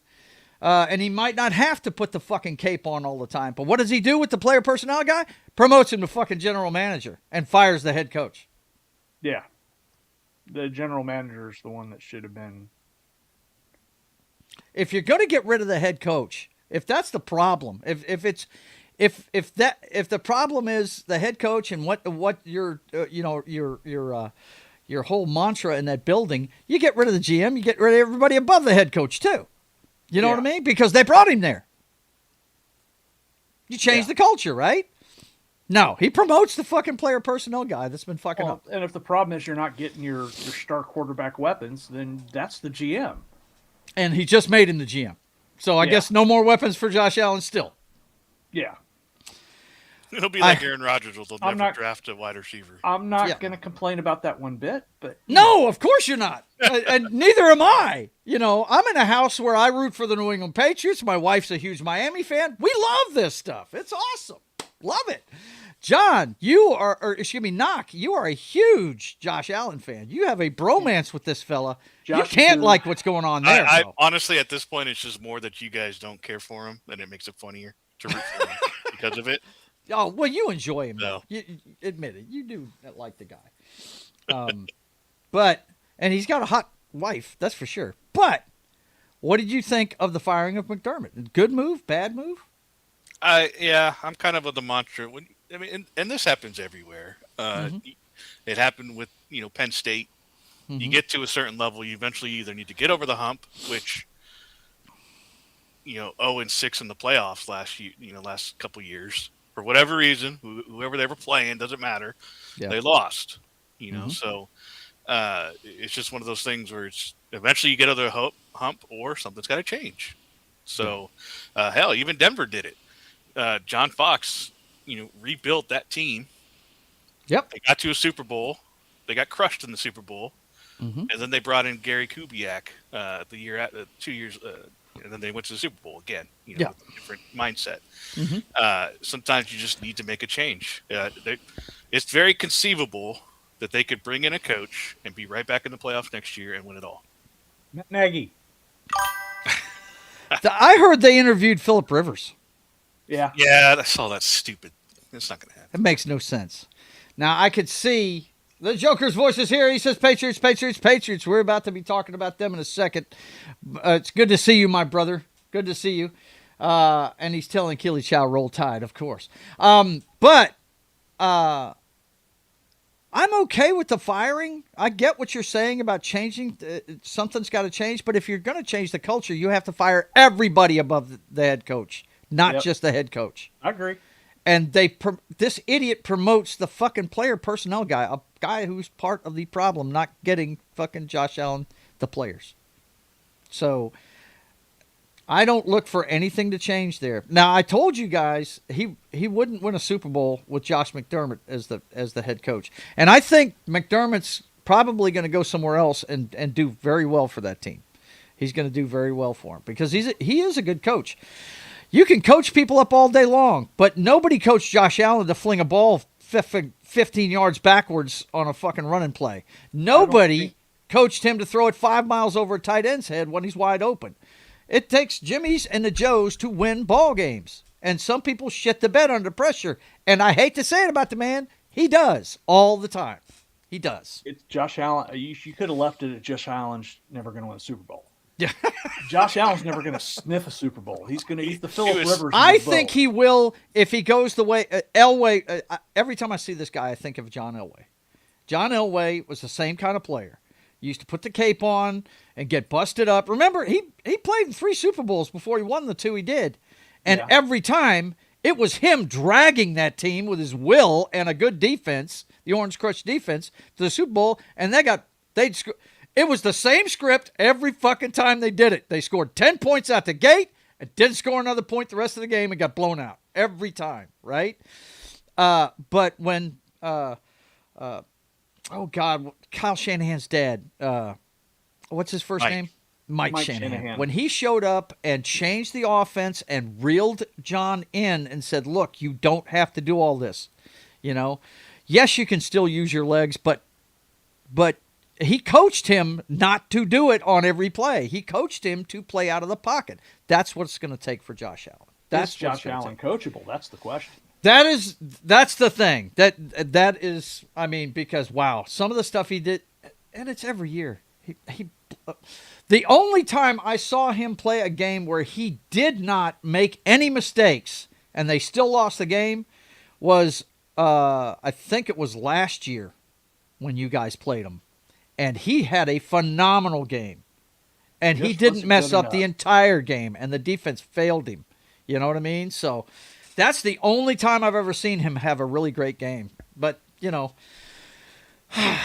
And he might not have to put the fucking cape on all the time. But what does he do with the player personnel guy? Promotes him to fucking general manager and fires the head coach. Yeah. The general manager is the one that should have been. If you're going to get rid of the head coach, if that's the problem, if the problem is the head coach and what your whole mantra in that building, you get rid of the GM, you get rid of everybody above the head coach too. You know what I mean? Because they brought him there. You change the culture, right? No, he promotes the fucking player personnel guy that's been fucking up. And if the problem is you're not getting your star quarterback weapons, then that's the GM. And he just made him the GM. So I guess no more weapons for Josh Allen still. Yeah. It'll be like Aaron Rodgers will never draft a wide receiver. I'm not going to complain about that one bit. But no, of course you're not. And neither am I. I'm in a house where I root for the New England Patriots. My wife's a huge Miami fan. We love this stuff. It's awesome. Love it. John, Knock, you are a huge Josh Allen fan. You have a bromance with this fella. You can't like what's going on there. I honestly, at this point, it's just more that you guys don't care for him, and it makes it funnier to root for him because of it. Oh, well, you enjoy him, though. No. You admit it. You do like the guy. And he's got a hot wife, that's for sure. But what did you think of the firing of McDermott? Good move? Bad move? I'm kind of the mantra. And this happens everywhere. It happened with, Penn State. Mm-hmm. You get to a certain level, you eventually either need to get over the hump, which, 0-6 in the playoffs last couple years. For whatever reason, whoever they were playing, doesn't matter. Yeah. They lost, So it's just one of those things where it's eventually you get over the hump or something's got to change. So, hell, even Denver did it. John Fox, rebuilt that team. Yep. They got to a Super Bowl. They got crushed in the Super Bowl. Mm-hmm. And then they brought in Gary Kubiak 2 years and then they went to the Super Bowl again, with a different mindset. Mm-hmm. Sometimes you just need to make a change. It's very conceivable that they could bring in a coach and be right back in the playoffs next year and win it all. Nagy. I heard they interviewed Phillip Rivers. Yeah. Yeah, I saw that stupid. It's not going to happen. It makes no sense. Now, I could see the Joker's voice is here. He says, Patriots, Patriots, Patriots. We're about to be talking about them in a second. It's good to see you, my brother. Good to see you. And he's telling Keely Chow, roll tide, of course. But I'm okay with the firing. I get what you're saying about changing. Something's got to change. But if you're going to change the culture, you have to fire everybody above the head coach, not just the head coach. I agree. And this idiot promotes the fucking player personnel guy, a guy who's part of the problem, not getting fucking Josh Allen the players. So I don't look for anything to change there. Now, I told you guys he wouldn't win a Super Bowl with Josh McDermott as the head coach. And I think McDermott's probably going to go somewhere else and do very well for that team. He's going to do very well for him because he is a good coach. You can coach people up all day long, but nobody coached Josh Allen to fling a ball 15 yards backwards on a fucking running play. Nobody coached him to throw it 5 miles over a tight end's head when he's wide open. It takes Jimmys and the Joes to win ball games, and some people shit the bed under pressure. And I hate to say it about the man, he does all the time. He does. It's Josh Allen. You could have left it at Josh Allen's never going to win a Super Bowl. Yeah. Josh Allen's never going to sniff a Super Bowl. He's going to eat the Phillip Rivers. I think he will if he goes the way Elway. Every time I see this guy, I think of John Elway. John Elway was the same kind of player. He used to put the cape on and get busted up. Remember, he played in 3 Super Bowls before he won the 2 he did. And every time it was him dragging that team with his will and a good defense, the Orange Crush defense, to the Super Bowl. And it was the same script every fucking time they did it. They scored 10 points out the gate and didn't score another point the rest of the game and got blown out every time, right? But when, oh God, Kyle Shanahan's dad, what's his first name? Mike Shanahan. When he showed up and changed the offense and reeled John in and said, look, you don't have to do all this. Yes, you can still use your legs, but he coached him not to do it on every play. He coached him to play out of the pocket. That's what it's going to take for Josh Allen. That's Josh Allen coachable? That's the question. That's the thing. That is, because wow, some of the stuff he did, and it's every year. The only time I saw him play a game where he did not make any mistakes and they still lost the game was, I think it was last year when you guys played him. And he had a phenomenal game. And he didn't mess up the entire game, and the defense failed him. You know what I mean? So that's the only time I've ever seen him have a really great game. But,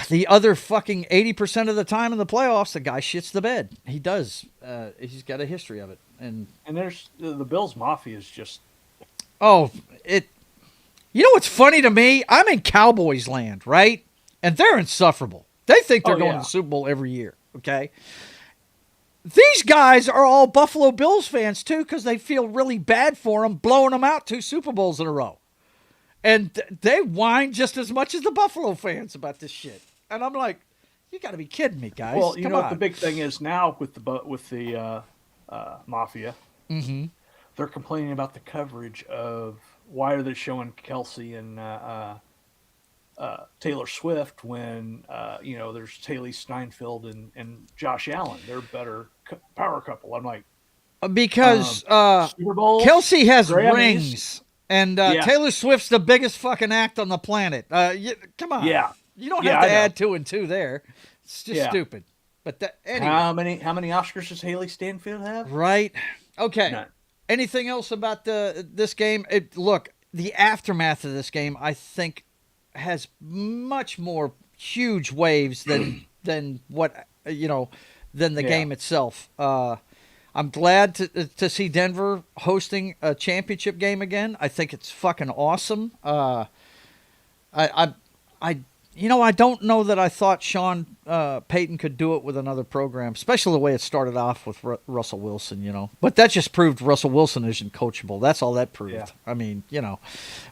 the other fucking 80% of the time in the playoffs, the guy shits the bed. He does. He's got a history of it. And there's the Bills Mafia is just... Oh, You know what's funny to me? I'm in Cowboys land, right? And they're insufferable. They think they're going to the Super Bowl every year, okay? These guys are all Buffalo Bills fans, too, because they feel really bad for them blowing them out 2 Super Bowls in a row. And they whine just as much as the Buffalo fans about this shit. And I'm like, you got to be kidding me, guys. Well, you know what the big thing is now with the Mafia? Mm-hmm. They're complaining about the coverage of why are they showing Kelsey and Taylor Swift when there's Haley Steinfeld and Josh Allen. They're better power couple. I'm like, because Super Bowls, Kelsey has Grammys, rings, and Taylor Swift's the biggest fucking act on the planet. Come on, you don't have to add 2 and 2 there. It's just stupid. But anyway. How many Oscars does Haley Steinfeld have? Right. Okay. None. Anything else about this game? Look, the aftermath of this game, I think, has much more huge waves than what than the game itself. I'm glad to see Denver hosting a championship game again. I think it's fucking awesome. I don't know that I thought Sean Payton could do it with another program, especially the way it started off with Russell Wilson, But that just proved Russell Wilson isn't coachable. That's all that proved. Yeah. I mean,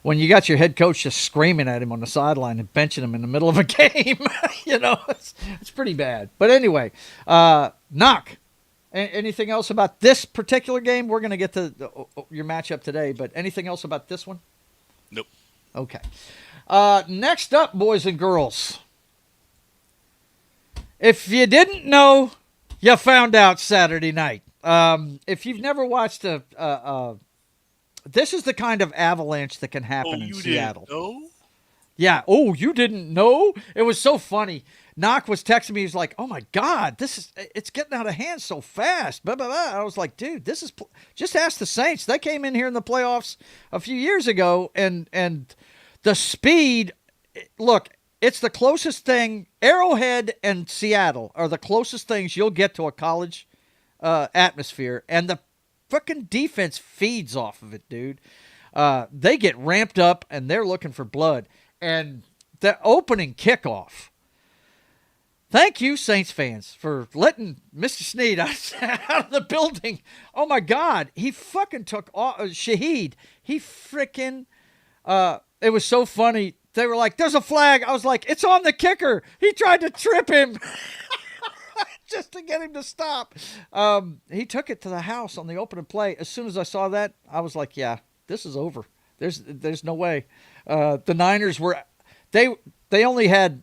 when you got your head coach just screaming at him on the sideline and benching him in the middle of a game, it's pretty bad. But anyway, Knock. Anything else about this particular game? We're going to get to your matchup today, but anything else about this one? Nope. Okay. Next up, boys and girls. If you didn't know, you found out Saturday night. If you've never watched this is the kind of avalanche that can happen in Seattle. Didn't know? Yeah. Oh, you didn't know? It was so funny. Knock was texting me. He was like, "Oh my God, it's getting out of hand so fast." Blah, blah, blah. I was like, "Dude, this is just ask the Saints. They came in here in the playoffs a few years ago, and the speed. Look, it's the closest thing. Arrowhead and Seattle are the closest things you'll get to a college atmosphere, and the fucking defense feeds off of it, dude. They get ramped up, and they're looking for blood. And the opening kickoff." Thank you, Saints fans, for letting Mr. Snead out of the building. Oh, my God. He fucking took Shaheed. He freaking it was so funny. They were like, there's a flag. I was like, it's on the kicker. He tried to trip him just to get him to stop. He took it to the house on the opening play. As soon as I saw that, I was like, yeah, this is over. There's no way. The Niners were they only had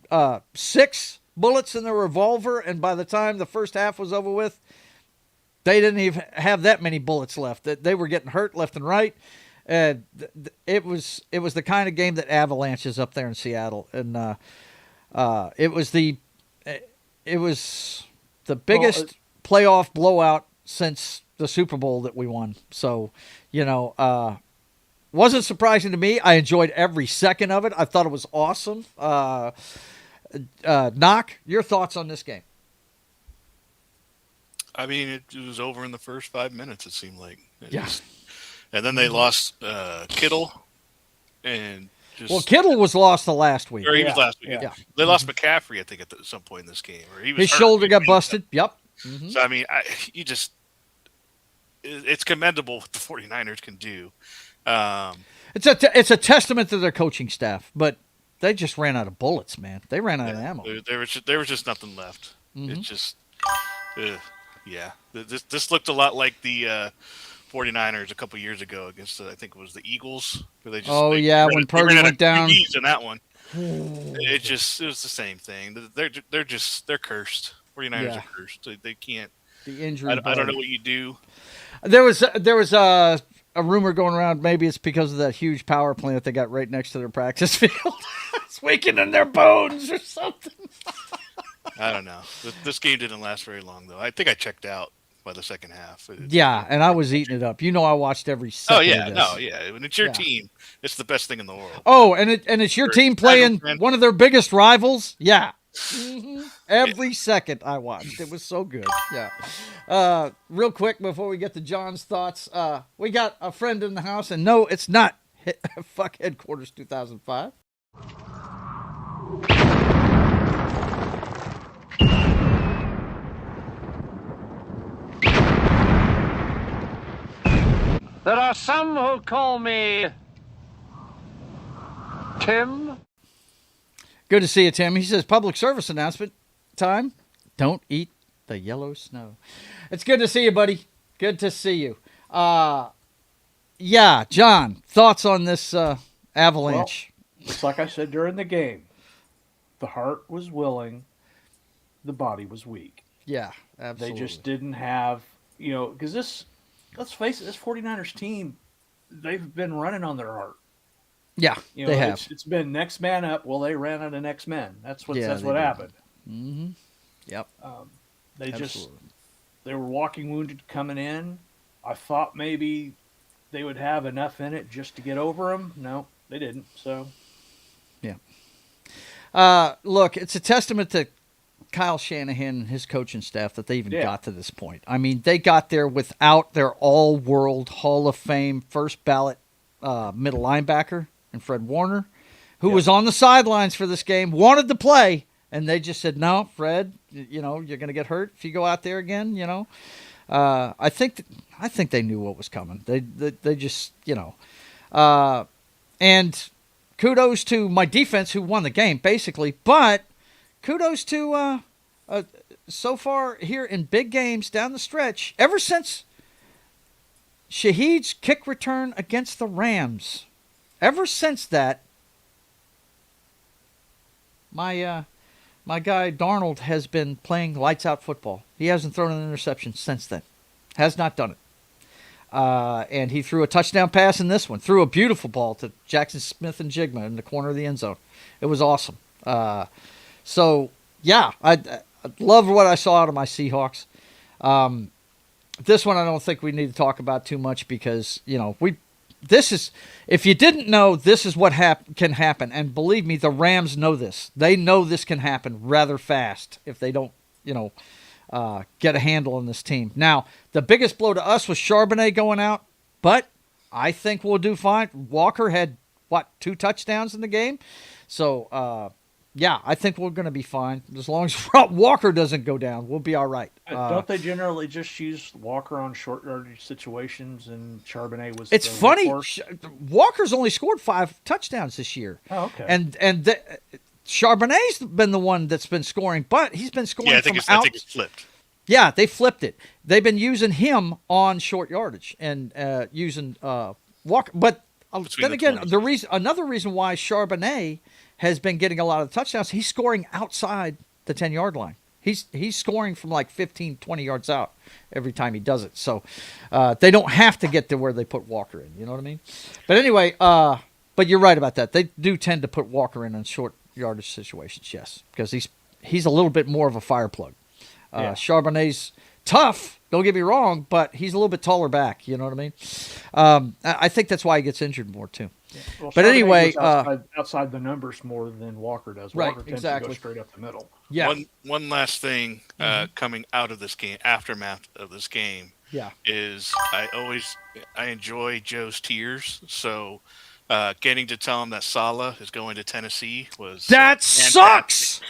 6 bullets in their revolver, and by the time the first half was over with, they didn't even have that many bullets left. They were getting hurt left and right. It was the kind of game that avalanches up there in Seattle, and it was the biggest playoff blowout since the Super Bowl that we won. So, wasn't surprising to me. I enjoyed every second of it. I thought it was awesome. Knock, your thoughts on this game? I mean, it was over in the first 5 minutes, it seemed like. And then Mm-hmm. they lost Kittle. And Well, Kittle was lost the last week. Or he was last week. Yeah. They lost McCaffrey, I think, at some point in this game. Or he was His hurt. shoulder got busted. Yep. Mm-hmm. So, I mean, it's commendable what the 49ers can do. It's a testament to their coaching staff, but they just ran out of bullets, man. They ran out of ammo. There was just nothing left. Mm-hmm. It just, This looked a lot like the 49ers a couple years ago against, I think it was the Eagles. Where they just, when Purdy went down. In that one. It was the same thing. They're cursed. 49ers are cursed. They can't. The injury. I don't know what you do. There was a rumor going around. Maybe it's because of that huge power plant they got right next to their practice field. It's weakening their bones or something. I don't know. This game didn't last very long, though. I think I checked out by the second half. And I was eating it up. I watched every second of this. When it's your team, it's the best thing in the world. Oh, and it's your team playing one of their biggest rivals. Yeah. Mm-hmm. Every second I watched. It was so good. Yeah. Real quick before we get to John's thoughts, we got a friend in the house, and no, it's not Fuck Headquarters 2005. There are some who call me Tim. Good to see you, Tim. He says, public service announcement time. Don't eat the yellow snow. It's good to see you, buddy. Good to see you. John, thoughts on this avalanche? Well, it's like I said during the game. The heart was willing. The body was weak. Yeah, absolutely. They just didn't have, because let's face it, this 49ers team, they've been running on their heart. Yeah, they have. It's been next man up. Well, they ran out of next men. That's what happened. Mm-hmm. Yep. They were walking wounded coming in. I thought maybe they would have enough in it just to get over them. No, they didn't. So, yeah. Look, it's a testament to Kyle Shanahan and his coaching staff that they even got to this point. I mean, they got there without their all-world Hall of Fame first ballot middle linebacker and Fred Warner, who was on the sidelines for this game, wanted to play, and they just said, "No, Fred, you're going to get hurt if you go out there again." I think they knew what was coming. They just and kudos to my defense who won the game basically, but kudos to so far here in big games down the stretch, ever since Shaheed's kick return against the Rams. Ever since that, my guy Darnold has been playing lights out football. He hasn't thrown an interception since then. Has not done it. And he threw a touchdown pass in this one. Threw a beautiful ball to Jackson Smith and Jigma in the corner of the end zone. It was awesome. I loved what I saw out of my Seahawks. This one I don't think we need to talk about too much because, if you didn't know, this is what can happen. And believe me, the Rams know this. They know this can happen rather fast if they don't, get a handle on this team. Now, the biggest blow to us was Charbonnet going out, but I think we'll do fine. Walker had, 2 touchdowns in the game? So, I think we're going to be fine. As long as Walker doesn't go down, we'll be all right. Don't they generally just use Walker on short yardage situations and Charbonnet was It's funny. Walker's only scored 5 touchdowns this year. Oh, okay. And Charbonnet's been the one that's been scoring, but he's been scoring I think it's flipped. Yeah, they flipped it. They've been using him on short yardage and using Walker. But then again, another reason why Charbonnet has been getting a lot of touchdowns, he's scoring outside the 10-yard line. He's scoring from like 15, 20 yards out every time he does it. So they don't have to get to where they put Walker in. You know what I mean? But anyway, but you're right about that. They do tend to put Walker in short yardage situations, yes, because he's a little bit more of a fire plug. Charbonnet's tough. Don't get me wrong, but he's a little bit taller back. You know what I mean? I think that's why he gets injured more too. Yeah. Well, But Charbonnet anyway, goes outside the numbers more than Walker does. Right, Walker tends exactly. to go straight up the middle. Yeah, One last thing coming out of this game, aftermath of this game, yeah. is I enjoy Joe's tears. So getting to tell him that Saleh is going to Tennessee was That fantastic. sucks.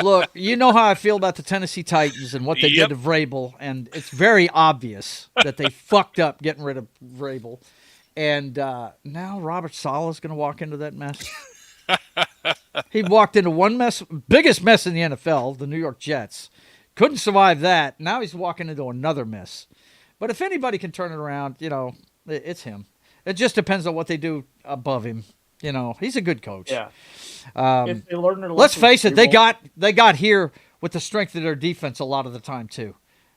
Look, you know how I feel about the Tennessee Titans and what they did to Vrabel, and it's very obvious that they fucked up getting rid of Vrabel. And now Robert Saleh is going to walk into that mess. He walked into one mess, biggest mess in the NFL, the New York Jets. Couldn't survive that. Now he's walking into another mess. But if anybody can turn it around, it's him. It just depends on what they do above him. He's a good coach. Yeah. If they learn their Let's lessons, face it, they they got here with the strength of their defense a lot of the time too,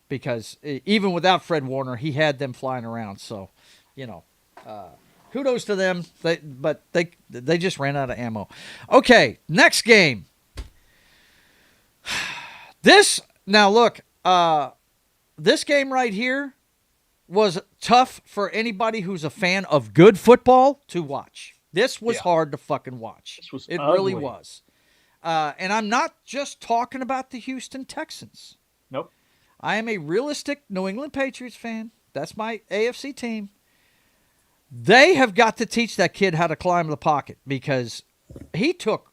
because even without Fred Warner, he had them flying around. So, kudos to them. But they just ran out of ammo. Okay, next game. This game right here was tough for anybody who's a fan of good football to watch. This was hard to fucking watch. It really was. And I'm not just talking about the Houston Texans. Nope. I am a realistic New England Patriots fan. That's my AFC team. They have got to teach that kid how to climb the pocket, because he took,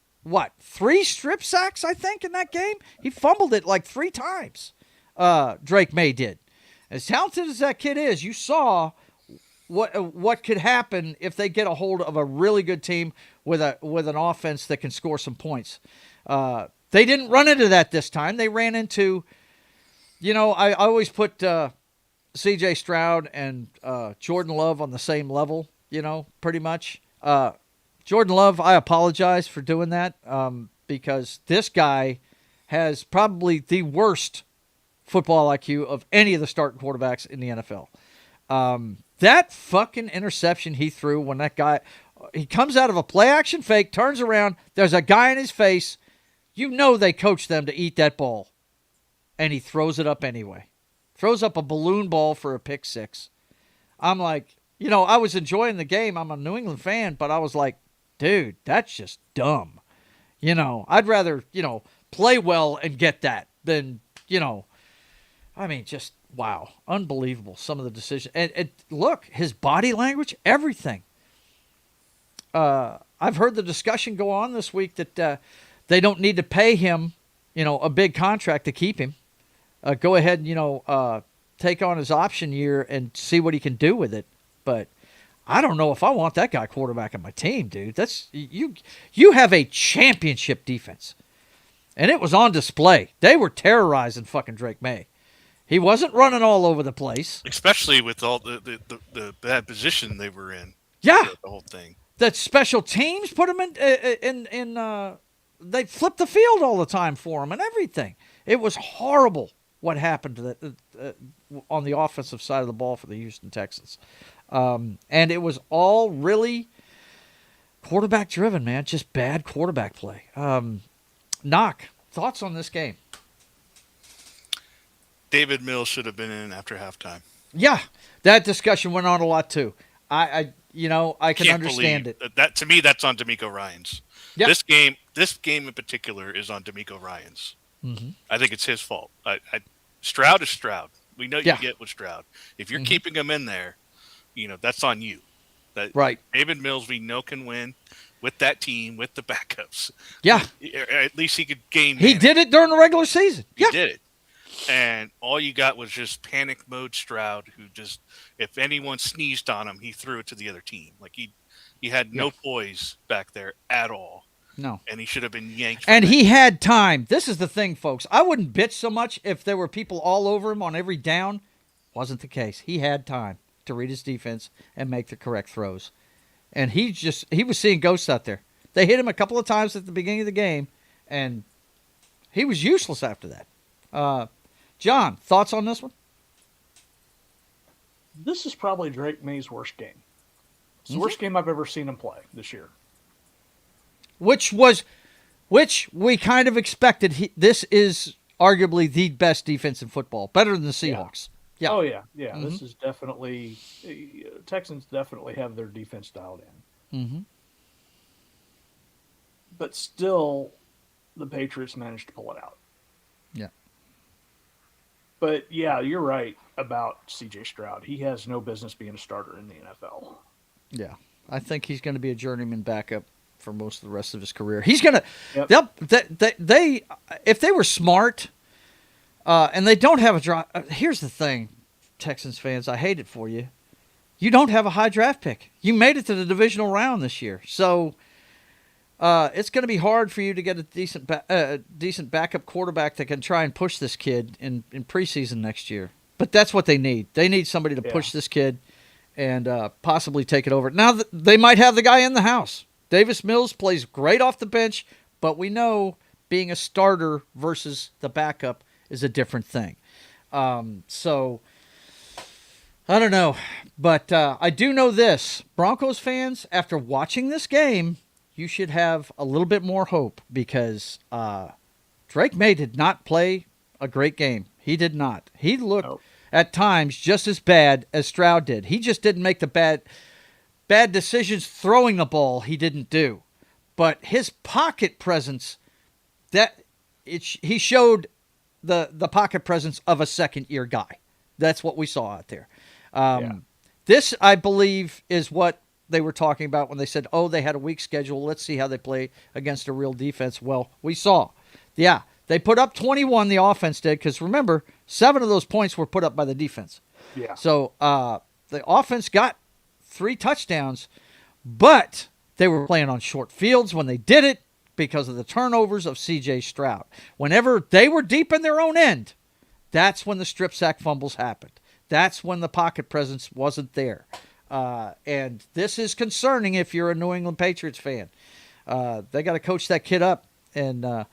3 strip sacks, I think, in that game? He fumbled it like 3 times. Drake May did. As talented as that kid is, you saw what could happen if they get a hold of a really good team with an offense that can score some points. They didn't run into that this time. They ran into, I always put C.J. Stroud and Jordan Love on the same level, pretty much. Jordan Love, I apologize for doing that because this guy has probably the worst football IQ of any of the starting quarterbacks in the NFL. That fucking interception he threw when that guy, he comes out of a play action fake, turns around, there's a guy in his face. They coached them to eat that ball. And he throws it up anyway. Throws up a balloon ball for a pick six. I'm like, I was enjoying the game. I'm a New England fan, but I was like, dude, that's just dumb. I'd rather, play well and get that than, just wow, unbelievable, some of the decisions. And look, his body language, everything. I've heard the discussion go on this week that they don't need to pay him, a big contract to keep him. Go ahead and, take on his option year and see what he can do with it. But I don't know if I want that guy quarterbacking my team, dude. That's you have a championship defense. And it was on display. They were terrorizing fucking Drake May. He wasn't running all over the place. Especially with all the bad position they were in. Yeah. The whole thing. That special teams put him in they flipped the field all the time for him and everything. It was horrible what happened to that on the offensive side of the ball for the Houston Texans. And it was all really quarterback driven, man. Just bad quarterback play. Knock, thoughts on this game? David Mills should have been in after halftime. Yeah, that discussion went on a lot too. I can understand it. That to me, that's on D'Amico Ryans. Yep. This game in particular is on D'Amico Ryans. Mm-hmm. I think it's his fault. Stroud is Stroud. We know you get with Stroud. If you're keeping him in there, that's on you. Right. David Mills, we know, can win with that team, with the backups. Yeah. At least he could game. He did it during the regular season. He did it. And all you got was just panic mode Stroud, who just, if anyone sneezed on him, he threw it to the other team. Like he had no poise back there at all. No. And he should have been yanked. And he had time. This is the thing, folks. I wouldn't bitch so much if there were people all over him on every down. Wasn't the case. He had time to read his defense and make the correct throws. And he was seeing ghosts out there. They hit him a couple of times at the beginning of the game, and he was useless after that. John, thoughts on this one? This is probably Drake May's worst game. It's the worst game I've ever seen him play this year. Which we kind of expected. This is arguably the best defense in football, better than the Seahawks. Yeah. Oh yeah. This is definitely Texans definitely have their defense dialed in. Mm-hmm. But still, the Patriots managed to pull it out. Yeah. But yeah, you're right about C.J. Stroud. He has no business being a starter in the NFL. Yeah. I think he's going to be a journeyman backup for most of the rest of his career. He's going to. Yep. They if they were smart, and they don't have a draft. Here's the thing, Texans fans, I hate it for you. You don't have a high draft pick. You made it to the divisional round this year, so it's going to be hard for you to get a decent backup quarterback that can try and push this kid in preseason next year. But that's what they need. They need somebody to push this kid and possibly take it over. Now, they might have the guy in the house. Davis Mills plays great off the bench, but we know being a starter versus the backup is a different thing. So, I don't know. But I do know this. Broncos fans, after watching this game, you should have a little bit more hope because Drake May did not play a great game. He did not. He looked at times just as bad as Stroud did. He just didn't make the bad decisions throwing the ball. He didn't do. But his pocket presence, he showed the pocket presence of a second-year guy. That's what we saw out there. This, I believe, is what they were talking about when they said, they had a weak schedule. Let's see how they play against a real defense. Well, we saw. Yeah, they put up 21, the offense did, because remember, 7 of those points were put up by the defense. Yeah. So the offense got 3 touchdowns, but they were playing on short fields when they did it because of the turnovers of C.J. Stroud. Whenever they were deep in their own end, that's when the strip sack fumbles happened. That's when the pocket presence wasn't there. And this is concerning if you're a New England Patriots fan. They got to coach that kid up, and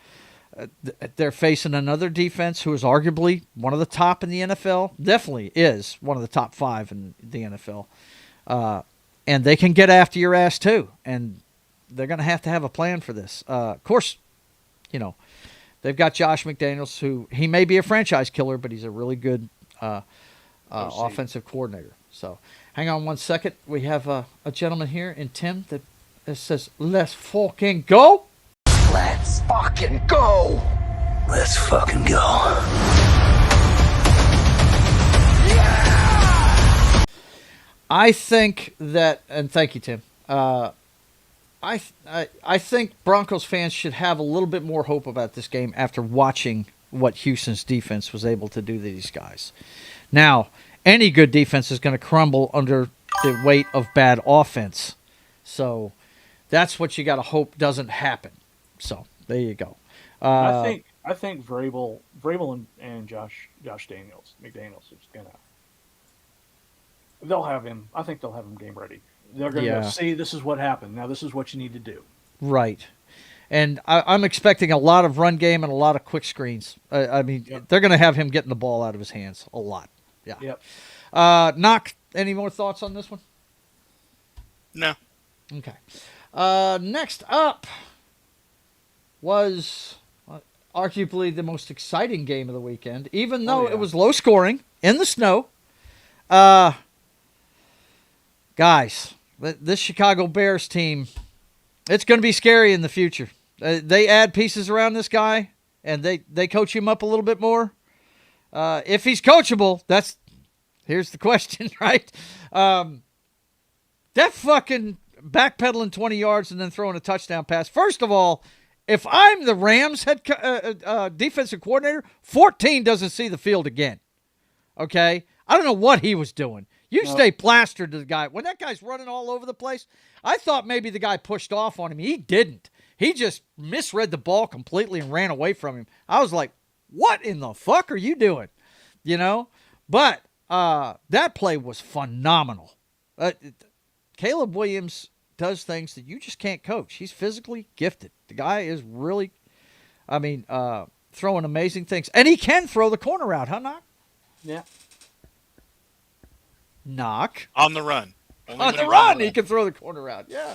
they're facing another defense who is arguably one of the top in the NFL. Definitely is one of the top 5 in the NFL. And they can get after your ass too. And they're going to have a plan for this. Of course, they've got Josh McDaniels, who he may be a franchise killer, but he's a really good offensive coordinator. So hang on one second. We have a gentleman here in Tim that says, let's fucking go. Let's fucking go. Let's fucking go. I think that, and thank you, Tim. I think Broncos fans should have a little bit more hope about this game after watching what Houston's defense was able to do to these guys. Now, any good defense is going to crumble under the weight of bad offense. So that's what you got to hope doesn't happen. So there you go. I think Vrabel and Josh McDaniels is gonna. They'll have him. I think they'll have him game ready. They're going to go, see, this is what happened. Now this is what you need to do. Right. And I'm expecting a lot of run game and a lot of quick screens. They're going to have him getting the ball out of his hands a lot. Yeah. Yep. Knock, any more thoughts on this one? No. Okay. Next up was arguably the most exciting game of the weekend, even though it was low scoring in the snow. Guys, this Chicago Bears team, it's going to be scary in the future. They add pieces around this guy, and they coach him up a little bit more. If he's coachable, here's the question, right? That fucking backpedaling 20 yards and then throwing a touchdown pass. First of all, if I'm the Rams head defensive coordinator, 14 doesn't see the field again. Okay? I don't know what he was doing. You stay plastered to the guy. When that guy's running all over the place, I thought maybe the guy pushed off on him. He didn't. He just misread the ball completely and ran away from him. I was like, what in the fuck are you doing? But that play was phenomenal. Caleb Williams does things that you just can't coach. He's physically gifted. The guy is really, throwing amazing things. And he can throw the corner out, huh, Knock? Yeah. Knock. On the run. On the run, he can throw the corner out. Yeah.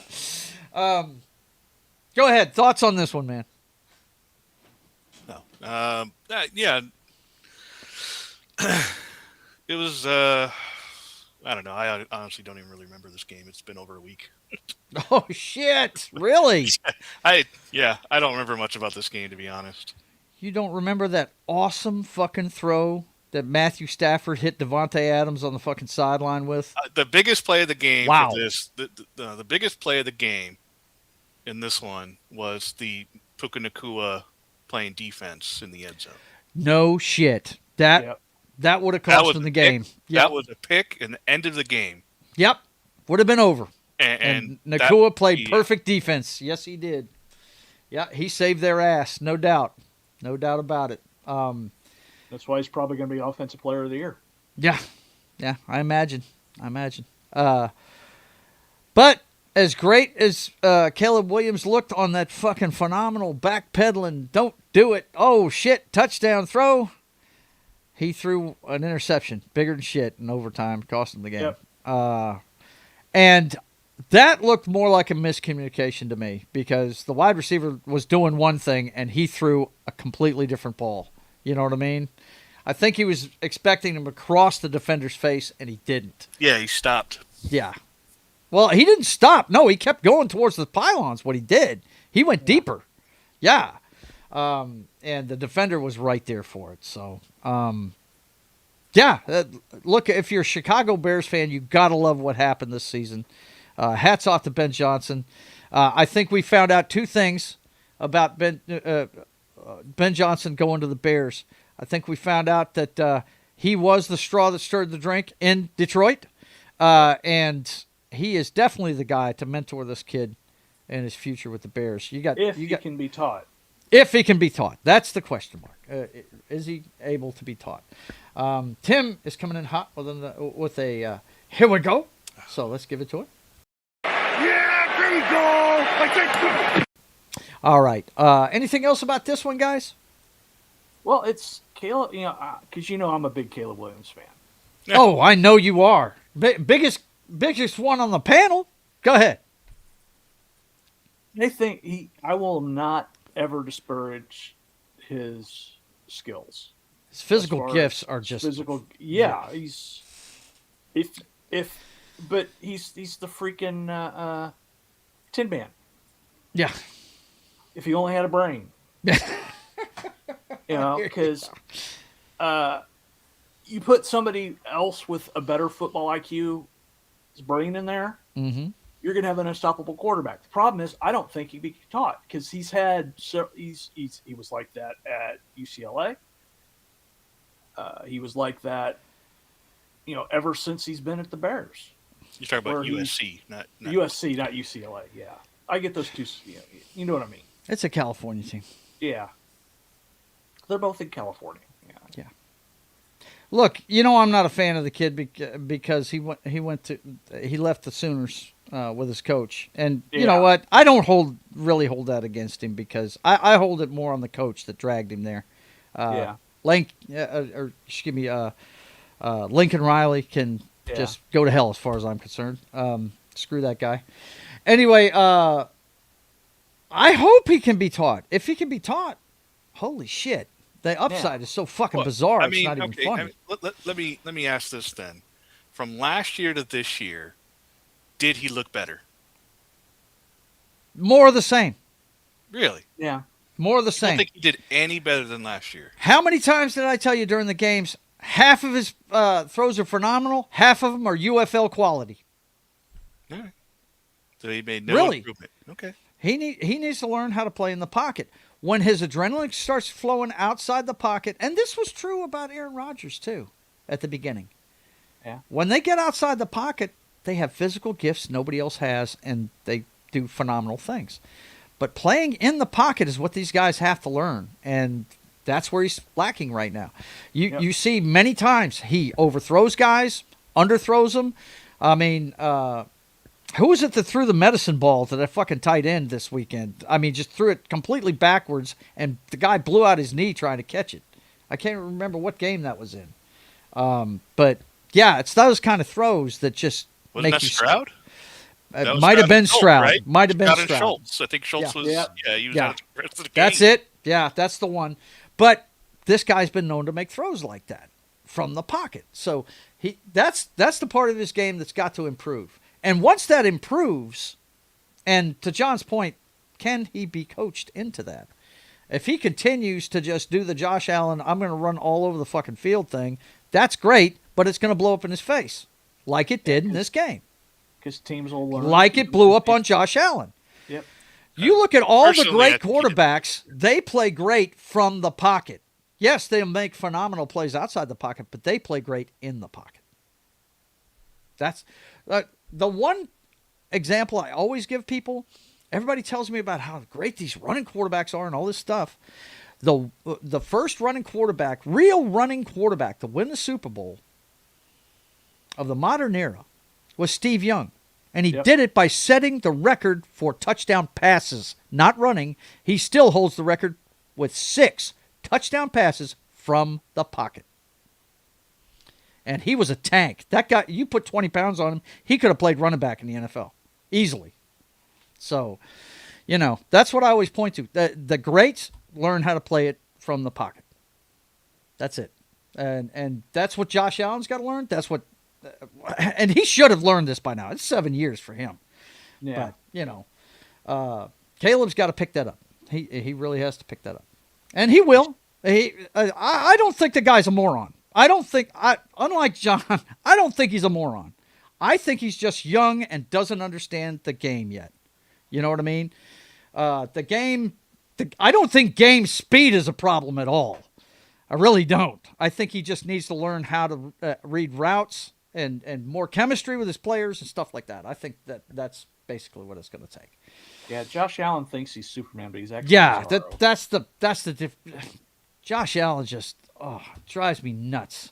Go ahead. Thoughts on this one, man? Yeah. It was. I don't know. I honestly don't even really remember this game. It's been over a week. Oh shit! Really? I don't remember much about this game, to be honest. You don't remember that awesome fucking throw that Matthew Stafford hit Devontae Adams on the fucking sideline with? The biggest play of the game Wow. for this, the biggest play of the game in this one was the Puka Nacua playing defense in the end zone. No shit. That would have cost him the game. Yep. That was a pick in the end of the game. Yep. Would have been over. And Nacua played perfect defense. Yes, he did. Yeah, he saved their ass, no doubt. No doubt about it. That's why he's probably going to be Offensive Player of the Year. Yeah, I imagine. But as great as Caleb Williams looked on that fucking phenomenal backpedaling, don't do it, oh shit, touchdown throw, he threw an interception, bigger than shit, in overtime, cost him the game. Yep. And that looked more like a miscommunication to me because the wide receiver was doing one thing and he threw a completely different ball. You know what I mean? I think he was expecting him to cross the defender's face and he didn't. Yeah, he stopped. Yeah. Well, he didn't stop. No, he kept going towards the pylons, what he did. He went deeper. Yeah. And the defender was right there for it. So, look, if you're a Chicago Bears fan, you got to love what happened this season. Hats off to Ben Johnson. I think we found out two things about Ben Johnson going to the Bears. I think we found out that he was the straw that stirred the drink in Detroit, and he is definitely the guy to mentor this kid in his future with the Bears. He can be taught. If he can be taught, that's the question mark. Is he able to be taught? Tim is coming in hot with a here we go. So let's give it to him. Yeah, there you go. All right. Anything else about this one, guys? Well, it's Caleb, because I'm a big Caleb Williams fan. Yeah. Oh, I know you are. Biggest one on the panel. Go ahead. I will not ever disparage his skills. His physical gifts are just physical. Yeah, he's but he's the freaking Tin Man. Yeah. If he only had a brain. Because you put somebody else with a better football IQ, his brain in there, you're going to have an unstoppable quarterback. The problem is, I don't think he'd be taught because he was like that at UCLA. He was like that, ever since he's been at the Bears. You're talking about USC, not USC, not UCLA. Yeah, I get those two. You know what I mean? It's a California team. Yeah, they're both in California. Yeah. Look, I'm not a fan of the kid because he left the Sooners with his coach, and you know what? I don't really hold that against him because I hold it more on the coach that dragged him there. Lincoln Riley can just go to hell as far as I'm concerned. Screw that guy. Anyway, I hope he can be taught. If he can be taught, holy shit. The upside is so fucking bizarre. It's not even funny. Let me ask this then. From last year to this year, did he look better? More of the same. Really? Yeah. More of the same. I don't think he did any better than last year. How many times did I tell you during the games, half of his throws are phenomenal, half of them are UFL quality? All right. So he made no improvement. Okay. He needs to learn how to play in the pocket. When his adrenaline starts flowing outside the pocket, and this was true about Aaron Rodgers too at the beginning. Yeah. When they get outside the pocket, they have physical gifts nobody else has, and they do phenomenal things. But playing in the pocket is what these guys have to learn, and that's where he's lacking right now. You see many times he overthrows guys, underthrows them. I mean, who was it that threw the medicine ball to that fucking tight end this weekend? I mean, just threw it completely backwards, and the guy blew out his knee trying to catch it. I can't remember what game that was in. But, yeah, it's those kind of throws that just make you... Stroud? It might have been Stroud. Right? Might have been Stroud. Schultz. I think Schultz was... Yeah, he was out the rest of the game. That's it. Yeah, that's the one. But this guy's been known to make throws like that from the pocket. So that's the part of his game that's got to improve. And once that improves, and to John's point, can he be coached into that? If he continues to just do the Josh Allen, I'm going to run all over the fucking field thing, that's great, but it's going to blow up in his face like it did in this game. Because teams will learn. Like it blew up on Josh Allen. Yep. You look at all the Personally, great I think quarterbacks, they play great from the pocket. Yes, they'll make phenomenal plays outside the pocket, but they play great in the pocket. That's the one example I always give people. Everybody tells me about how great these running quarterbacks are and all this stuff. The first running quarterback, real running quarterback to win the Super Bowl of the modern era was Steve Young. And he did it by setting the record for touchdown passes, not running. He still holds the record with 6 touchdown passes from the pocket. And he was a tank. That guy, you put 20 pounds on him, he could have played running back in the NFL easily. So, that's what I always point to. The greats learn how to play it from the pocket. That's it. And that's what Josh Allen's got to learn. That's what, and he should have learned this by now. It's 7 years for him. Yeah. But, Caleb's got to pick that up. He really has to pick that up. And he will. I don't think the guy's a moron. Unlike John, I don't think he's a moron. I think he's just young and doesn't understand the game yet. You know what I mean? The game, I don't think game speed is a problem at all. I really don't. I think he just needs to learn how to read routes and more chemistry with his players and stuff like that. I think that's basically what it's going to take. Yeah, Josh Allen thinks he's Superman, but he's actually that's the Josh Allen just drives me nuts.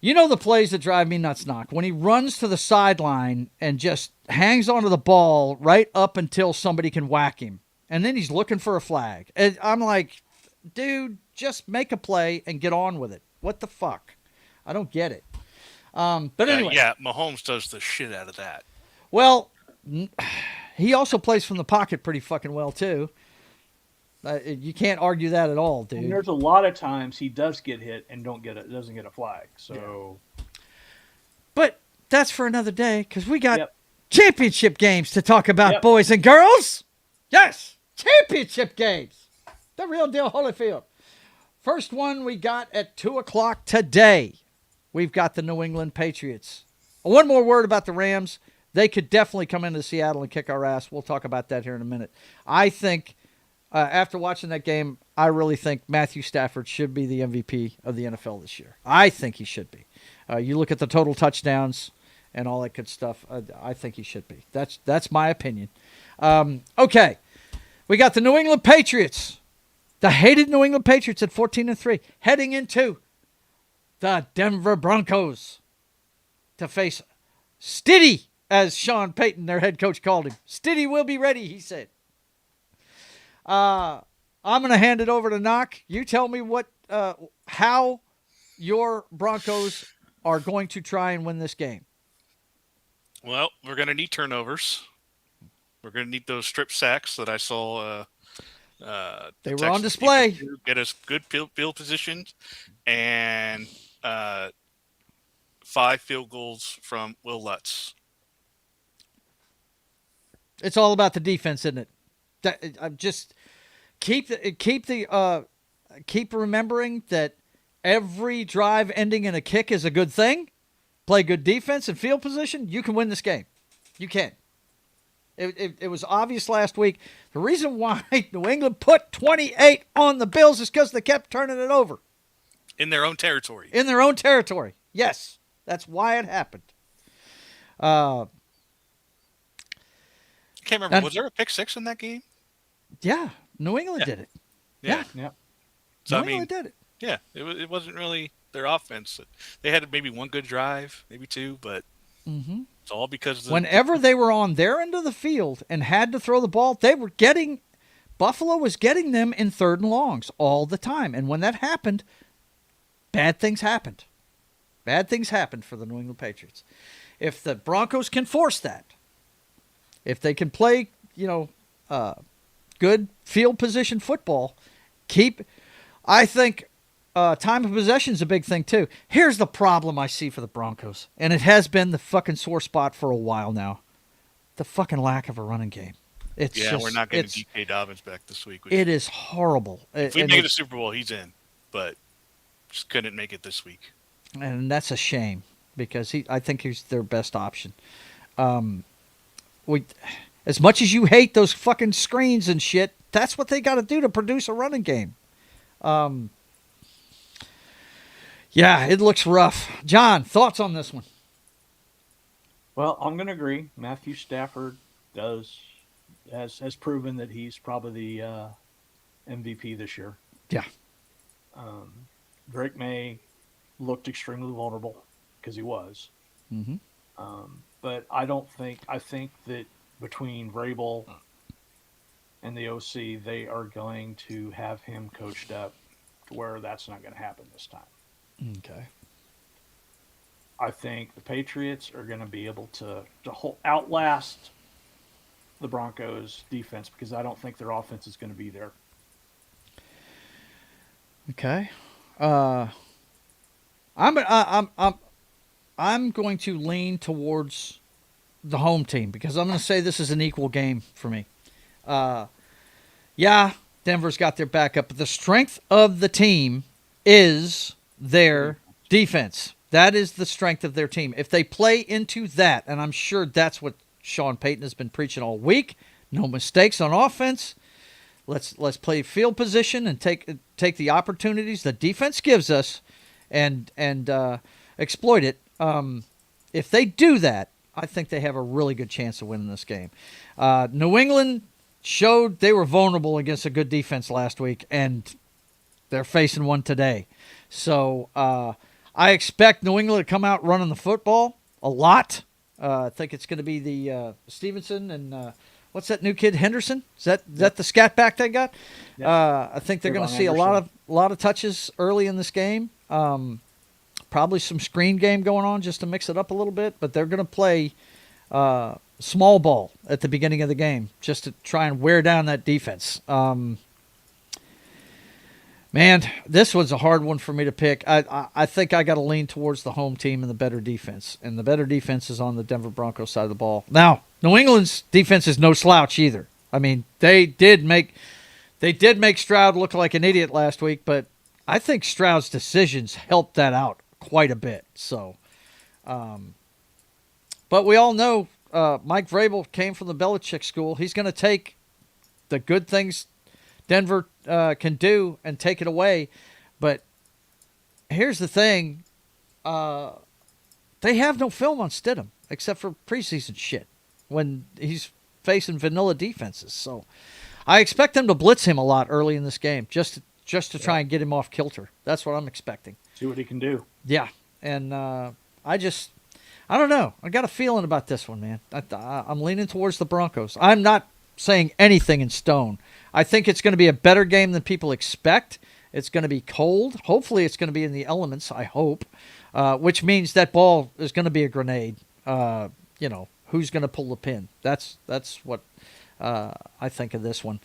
You know the plays that drive me nuts, Knock? When he runs to the sideline and just hangs onto the ball right up until somebody can whack him. And then he's looking for a flag. And I'm like, dude, just make a play and get on with it. What the fuck? I don't get it. But anyway. Mahomes does the shit out of that. Well, he also plays from the pocket pretty fucking well, too. You can't argue that at all, dude. And there's a lot of times he does get hit and doesn't get a flag. So, but that's for another day because we got championship games to talk about, boys and girls. Yes, championship games, the real deal, Holyfield. First one we got at 2:00 today. We've got the New England Patriots. One more word about the Rams. They could definitely come into Seattle and kick our ass. We'll talk about that here in a minute. I think. After watching that game, I really think Matthew Stafford should be the MVP of the NFL this year. I think he should be. You look at the total touchdowns and all that good stuff. I think he should be. That's my opinion. Okay, we got the New England Patriots, the hated New England Patriots at 14-3, heading into the Denver Broncos to face Stiddy, as Sean Payton, their head coach, called him. Stiddy will be ready, he said. I'm going to hand it over to Knock. You tell me how your Broncos are going to try and win this game. Well, we're going to need turnovers. We're going to need those strip sacks that I saw. They were on display. Get us good field positions and 5 field goals from Will Lutz. It's all about the defense, isn't it? Just keep remembering that every drive ending in a kick is a good thing. Play good defense and field position. You can win this game. You can. It was obvious last week. The reason why New England put 28 on the Bills is because they kept turning it over. In their own territory. In their own territory. Yes. That's why it happened. I can't remember. Was there a pick 6 in that game? Yeah, New England did it. Yeah. So, New England did it. Yeah, it wasn't really their offense. They had maybe one good drive, maybe 2, but it's all because whenever they were on their end of the field and had to throw the ball, Buffalo was getting them in 3rd and longs all the time. And when that happened, bad things happened. Bad things happened for the New England Patriots. If the Broncos can force that, if they can play, good field position football, I think time of possession is a big thing, too. Here's the problem I see for the Broncos, and it has been the fucking sore spot for a while now. The fucking lack of a running game. It's Yeah, just, we're not getting DK Dobbins back this week. It is horrible. If we make the Super Bowl, he's in, but just couldn't make it this week. And that's a shame because I think he's their best option. As much as you hate those fucking screens and shit, that's what they got to do to produce a running game. Yeah, it looks rough. John, thoughts on this one? Well, I'm going to agree. Matthew Stafford has proven that he's probably the MVP this year. Yeah. Drake May looked extremely vulnerable because he was. Mm-hmm. But I think that between Vrabel and the OC, they are going to have him coached up to where that's not going to happen this time. Okay. I think the Patriots are going to be able to outlast the Broncos defense because I don't think their offense is going to be there. Okay. I'm going to lean towards the home team because I'm going to say this is an equal game for me. Yeah, Denver's got their backup, but the strength of the team is their defense. That is the strength of their team. If they play into that, and I'm sure that's what Sean Payton has been preaching all week, no mistakes on offense. Let's play field position and take the opportunities the defense gives us and exploit it. If they do that, I think they have a really good chance of winning this game. New England showed they were vulnerable against a good defense last week, and they're facing one today. So I expect New England to come out running the football a lot. I think it's going to be the Stevenson and what's that new kid, Henderson? Is that the scat back they got? Yep. I think they're going to see a lot of touches early in this game. Probably some screen game going on just to mix it up a little bit, but they're going to play small ball at the beginning of the game just to try and wear down that defense. Man, this was a hard one for me to pick. I think I got to lean towards the home team and the better defense, and the better defense is on the Denver Broncos side of the ball. Now, New England's defense is no slouch either. I mean, they did make Stroud look like an idiot last week, but I think Stroud's decisions helped that out quite a bit. So, but we all know Mike Vrabel came from the Belichick school. He's going to take the good things Denver can do and take it away. But here's the thing. They have no film on Stidham except for preseason shit when he's facing vanilla defenses. So I expect them to blitz him a lot early in this game just to try and get him off kilter. That's what I'm expecting. See what he can do. Yeah. And I don't know. I got a feeling about this one, man. I'm leaning towards the Broncos. I'm not saying anything in stone. I think it's going to be a better game than people expect. It's going to be cold. Hopefully it's going to be in the elements, I hope, which means that ball is going to be a grenade. Who's going to pull the pin? That's what I think of this one.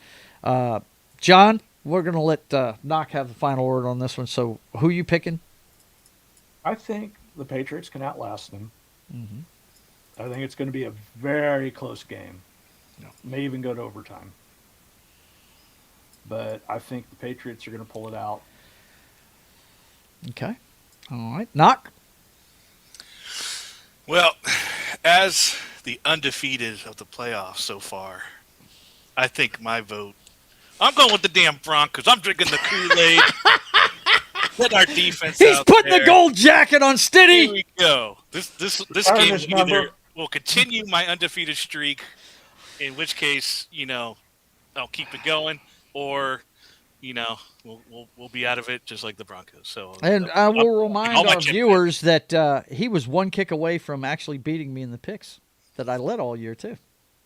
John, we're going to let Knock have the final word on this one. So who you picking? I think the Patriots can outlast them. Mm-hmm. I think it's going to be a very close game. May even go to overtime. But I think the Patriots are going to pull it out. Okay. All right. Knock. Well, as the undefeated of the playoffs so far, I think my vote, I'm going with the damn Broncos. I'm drinking the Kool-Aid. Let our defense He's out putting there. the gold jacket on Stiddy. Here we go. This game either will continue my undefeated streak, in which case, I'll keep it going, or, we'll be out of it just like the Broncos. So, and I will remind our viewers that he was one kick away from actually beating me in the picks that I led all year too.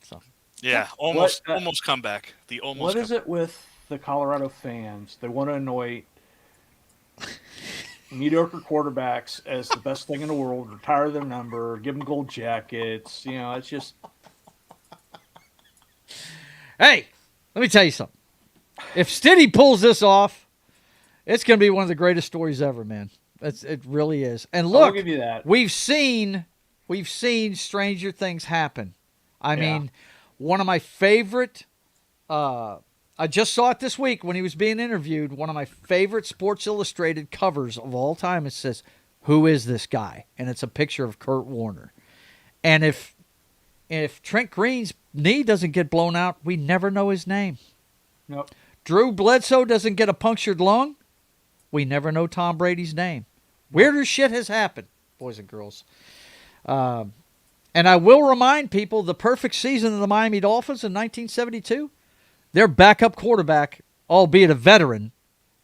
So yeah, almost comeback. What is it with the Colorado fans? They want to anoint mediocre quarterbacks as the best thing in the world, retire their number, give them gold jackets. It's just. Hey, let me tell you something. If Stiddy pulls this off, It's going to be one of the greatest stories ever, man. It really is. And I'll look, give you that. we've seen stranger things happen. I mean, one of my favorite. I just saw it this week when he was being interviewed. One of my favorite Sports Illustrated covers of all time. It says, "Who is this guy?" And it's a picture of Kurt Warner. And if Trent Green's knee doesn't get blown out, we never know his name. Nope. Drew Bledsoe doesn't get a punctured lung, we never know Tom Brady's name. Weirder shit has happened, boys and girls. And I will remind people, the perfect season of the Miami Dolphins in 1972, their backup quarterback, albeit a veteran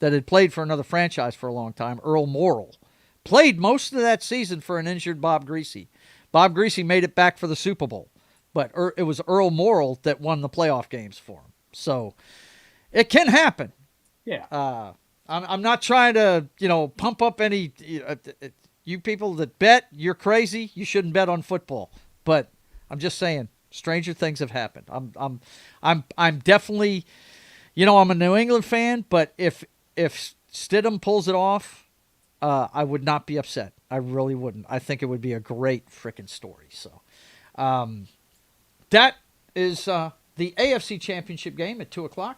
that had played for another franchise for a long time, Earl Morrall, played most of that season for an injured Bob Greasy. Bob Greasy made it back for the Super Bowl, but it was Earl Morrall that won the playoff games for him. So it can happen. Yeah. I'm not trying to, pump up any. You people that bet, you're crazy. You shouldn't bet on football. But I'm just saying, stranger things have happened. I'm definitely, I'm a New England fan. But if Stidham pulls it off, I would not be upset. I really wouldn't. I think it would be a great freaking story. So, that is the AFC Championship game at 2:00.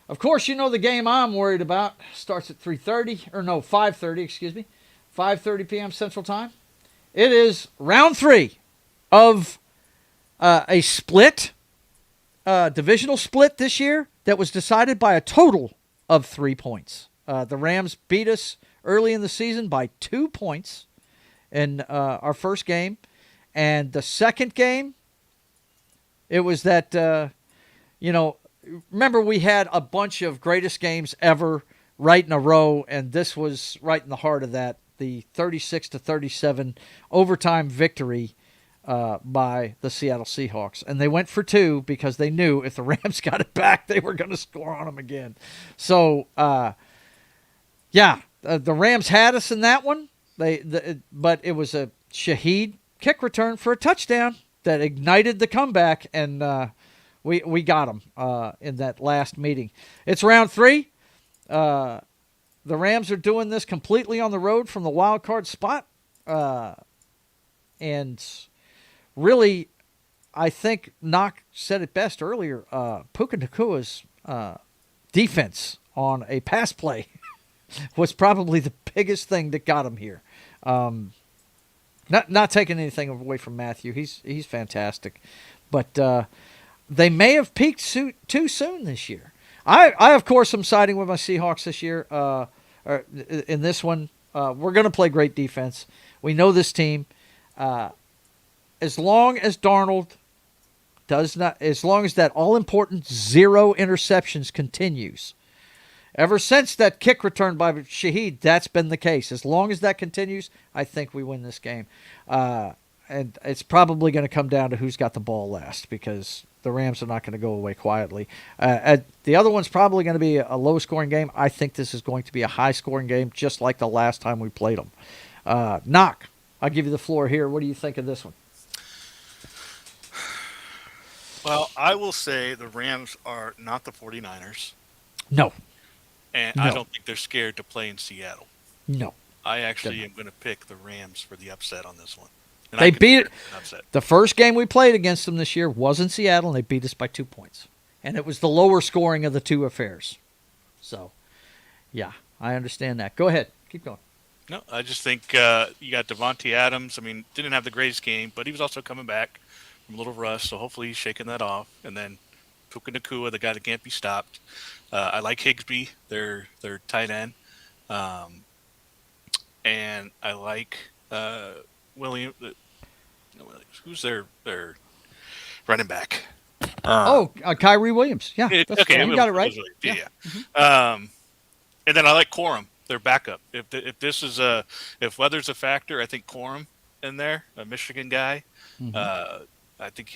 Of course, the game I'm worried about starts at 5:30, excuse me, 5:30 p.m. Central Time. It is round 3 of a split, divisional split this year that was decided by a total of 3 points. The Rams beat us early in the season by 2 points in our first game. And the second game, it was that, remember we had a bunch of greatest games ever right in a row, and this was right in the heart of that, the 36-37 overtime victory by the Seattle Seahawks. And they went for 2 because they knew if the Rams got it back, they were going to score on them again. So, the Rams had us in that one. But it was a Shaheed kick return for a touchdown that ignited the comeback, and we got them in that last meeting. It's round 3. The Rams are doing this completely on the road from the wild card spot, and really, I think Knock said it best earlier. Puka Nakua's defense on a pass play was probably the biggest thing that got him here. Not taking anything away from Matthew. He's fantastic. But they may have peaked too soon this year. I of course, am siding with my Seahawks this year. In this one, we're going to play great defense. We know this team. As long as Darnold as long as that all-important 0 interceptions continues, ever since that kick return by Shaheed, that's been the case. As long as that continues, I think we win this game. And it's probably going to come down to who's got the ball last, because the Rams are not going to go away quietly. The other one's probably going to be a low-scoring game. I think this is going to be a high-scoring game, just like the last time we played them. Knock, I'll give you the floor here. What do you think of this one? Well, I will say the Rams are not the 49ers. No. And No. I don't think they're scared to play in Seattle. No. I actually am going to pick the Rams for the upset on this one. And They I beat it. consider an upset. The first game we played against them this year was in Seattle, and they beat us by 2 points. And it was the lower scoring of the two affairs. So, yeah, I understand that. Go ahead. Keep going. No, I just think you got Devontae Adams. I mean, didn't have the greatest game, but he was also coming back from a little rust, so hopefully he's shaking that off. And then Puka Nacua, the guy that can't be stopped. I like Higsby, their tight end. And I like William. Who's their running back? Kyrie Williams. Yeah, you got it right. Yeah. And then I like Corum, their backup. If this is if weather's a factor, I think Corum in there, a Michigan guy. Mm-hmm. I think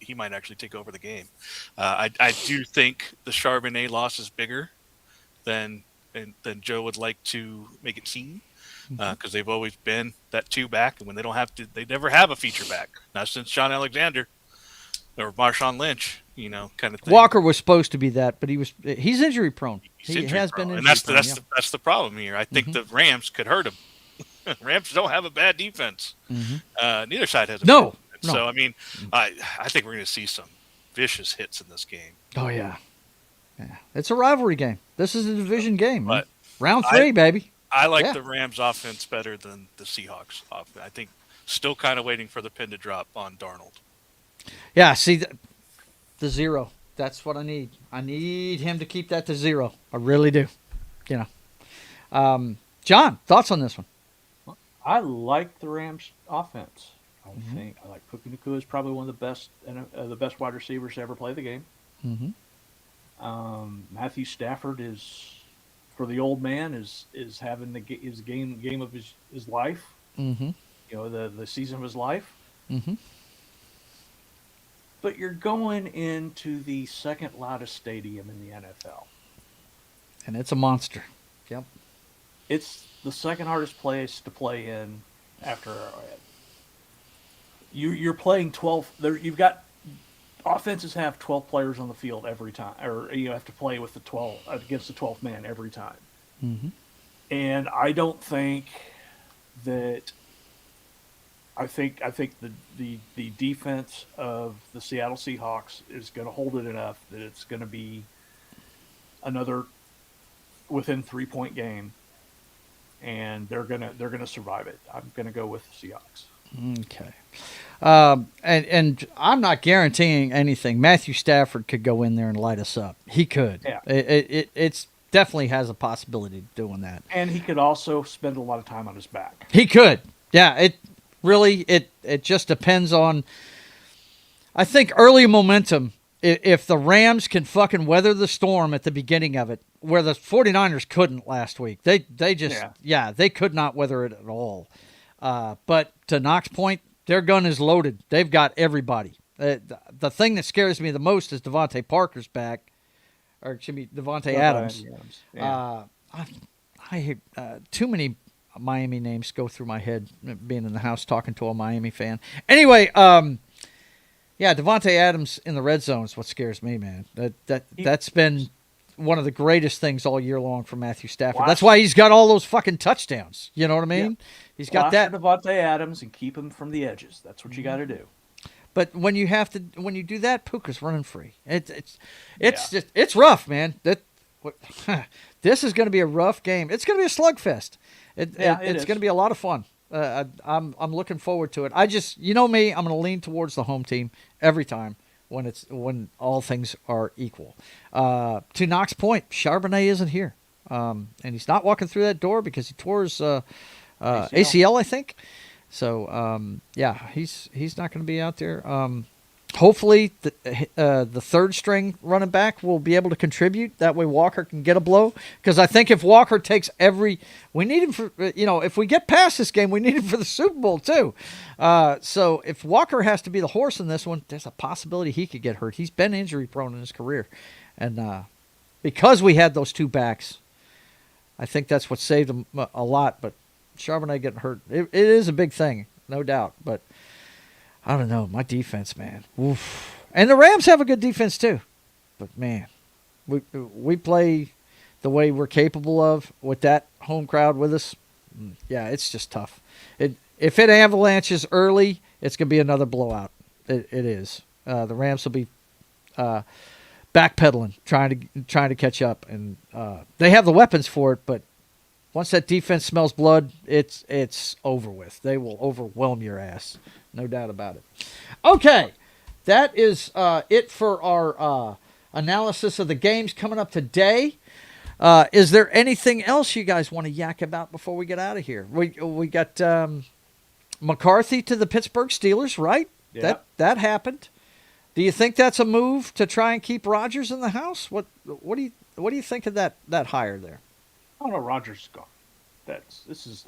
he might actually take over the game. I do think the Charbonnet loss is bigger than Joe would like to make it seem, because they've always been that 2 back, and when they don't have to, they never have a feature back. Not since John Alexander or Marshawn Lynch. kind of thing. Walker was supposed to be that, but he's injury prone. He has been injury prone. And that's the problem here. I think the Rams could hurt him. Rams don't have a bad defense. Neither side has a bad defense. So, I mean, I think we're going to see some vicious hits in this game. Oh, yeah. It's a rivalry game. This is a division game. But Round 3, baby. I like the Rams offense better than the Seahawks offense. I think still kind of waiting for the pin to drop on Darnold. Yeah, see, the 0. That's what I need. I need him to keep that to 0. I really do. John, thoughts on this one? I like the Rams offense. I think I like Puka Nacua is probably one of the best wide receivers to ever play the game. Matthew Stafford is, for the old man, is having his game of his life. The season of his life. But you're going into the second loudest stadium in the NFL, and it's a monster. Yep, it's the second hardest place to play in after Arrowhead. You're playing 12. You've got offenses have 12 players on the field every time, or you have to play with the 12 against the 12th man every time. And I don't think that. I think the defense of the Seattle Seahawks is going to hold it enough that it's going to be another within 3-point game, and they're gonna survive it. I'm going to go with the Seahawks. Okay. And I'm not guaranteeing anything. Matthew Stafford could go in there and light us up. He could. Yeah. It's definitely has a possibility of doing that. And he could also spend a lot of time on his back. He could. Yeah. It just depends on, I think, early momentum. If the Rams can fucking weather the storm at the beginning of it, where the 49ers couldn't last week. They could not weather it at all. But to Knox's point, their gun is loaded. They've got everybody. The thing that scares me the most is Devontae Parker's back, or excuse me, Devontae Adams. Yeah. I hate too many Miami names go through my head being in the house talking to a Miami fan. Anyway, Devontae Adams in the red zone is what scares me, man. That's been one of the greatest things all year long for Matthew Stafford. That's why he's got all those fucking touchdowns. You know what I mean? Yeah. He's got that. Devontae Adams and keep him from the edges. That's what you got to do. But when you do that, Puka's running free. It's rough, man. This is going to be a rough game. It's going to be a slugfest. It's going to be a lot of fun. I'm looking forward to it. I just, me, I'm going to lean towards the home team every time when all things are equal. To Knox's point, Charbonnet isn't here, and he's not walking through that door because he tore his ACL, I think. So he's not going to be out there. Hopefully, the third string running back will be able to contribute. That way, Walker can get a blow. Because I think if Walker takes we need him for if we get past this game, we need him for the Super Bowl too. So if Walker has to be the horse in this one, there's a possibility he could get hurt. He's been injury prone in his career, and because we had those two backs, I think that's what saved him a lot. But Charbonnet getting hurt, it is a big thing, no doubt. But I don't know. My defense, man. Oof. And the Rams have a good defense, too. But, man, we play the way we're capable of with that home crowd with us. Yeah, it's just tough. If it avalanches early, it's going to be another blowout. It is. The Rams will be backpedaling, trying to catch up. And they have the weapons for it, but once that defense smells blood, it's over with. They will overwhelm your ass. No doubt about it. Okay, that is it for our analysis of the games coming up today. Is there anything else you guys want to yak about before we get out of here? We got McCarthy to the Pittsburgh Steelers, right? Yeah. That happened. Do you think that's a move to try and keep Rodgers in the house? What do you think of that hire there? I don't know. Rodgers is gone. This is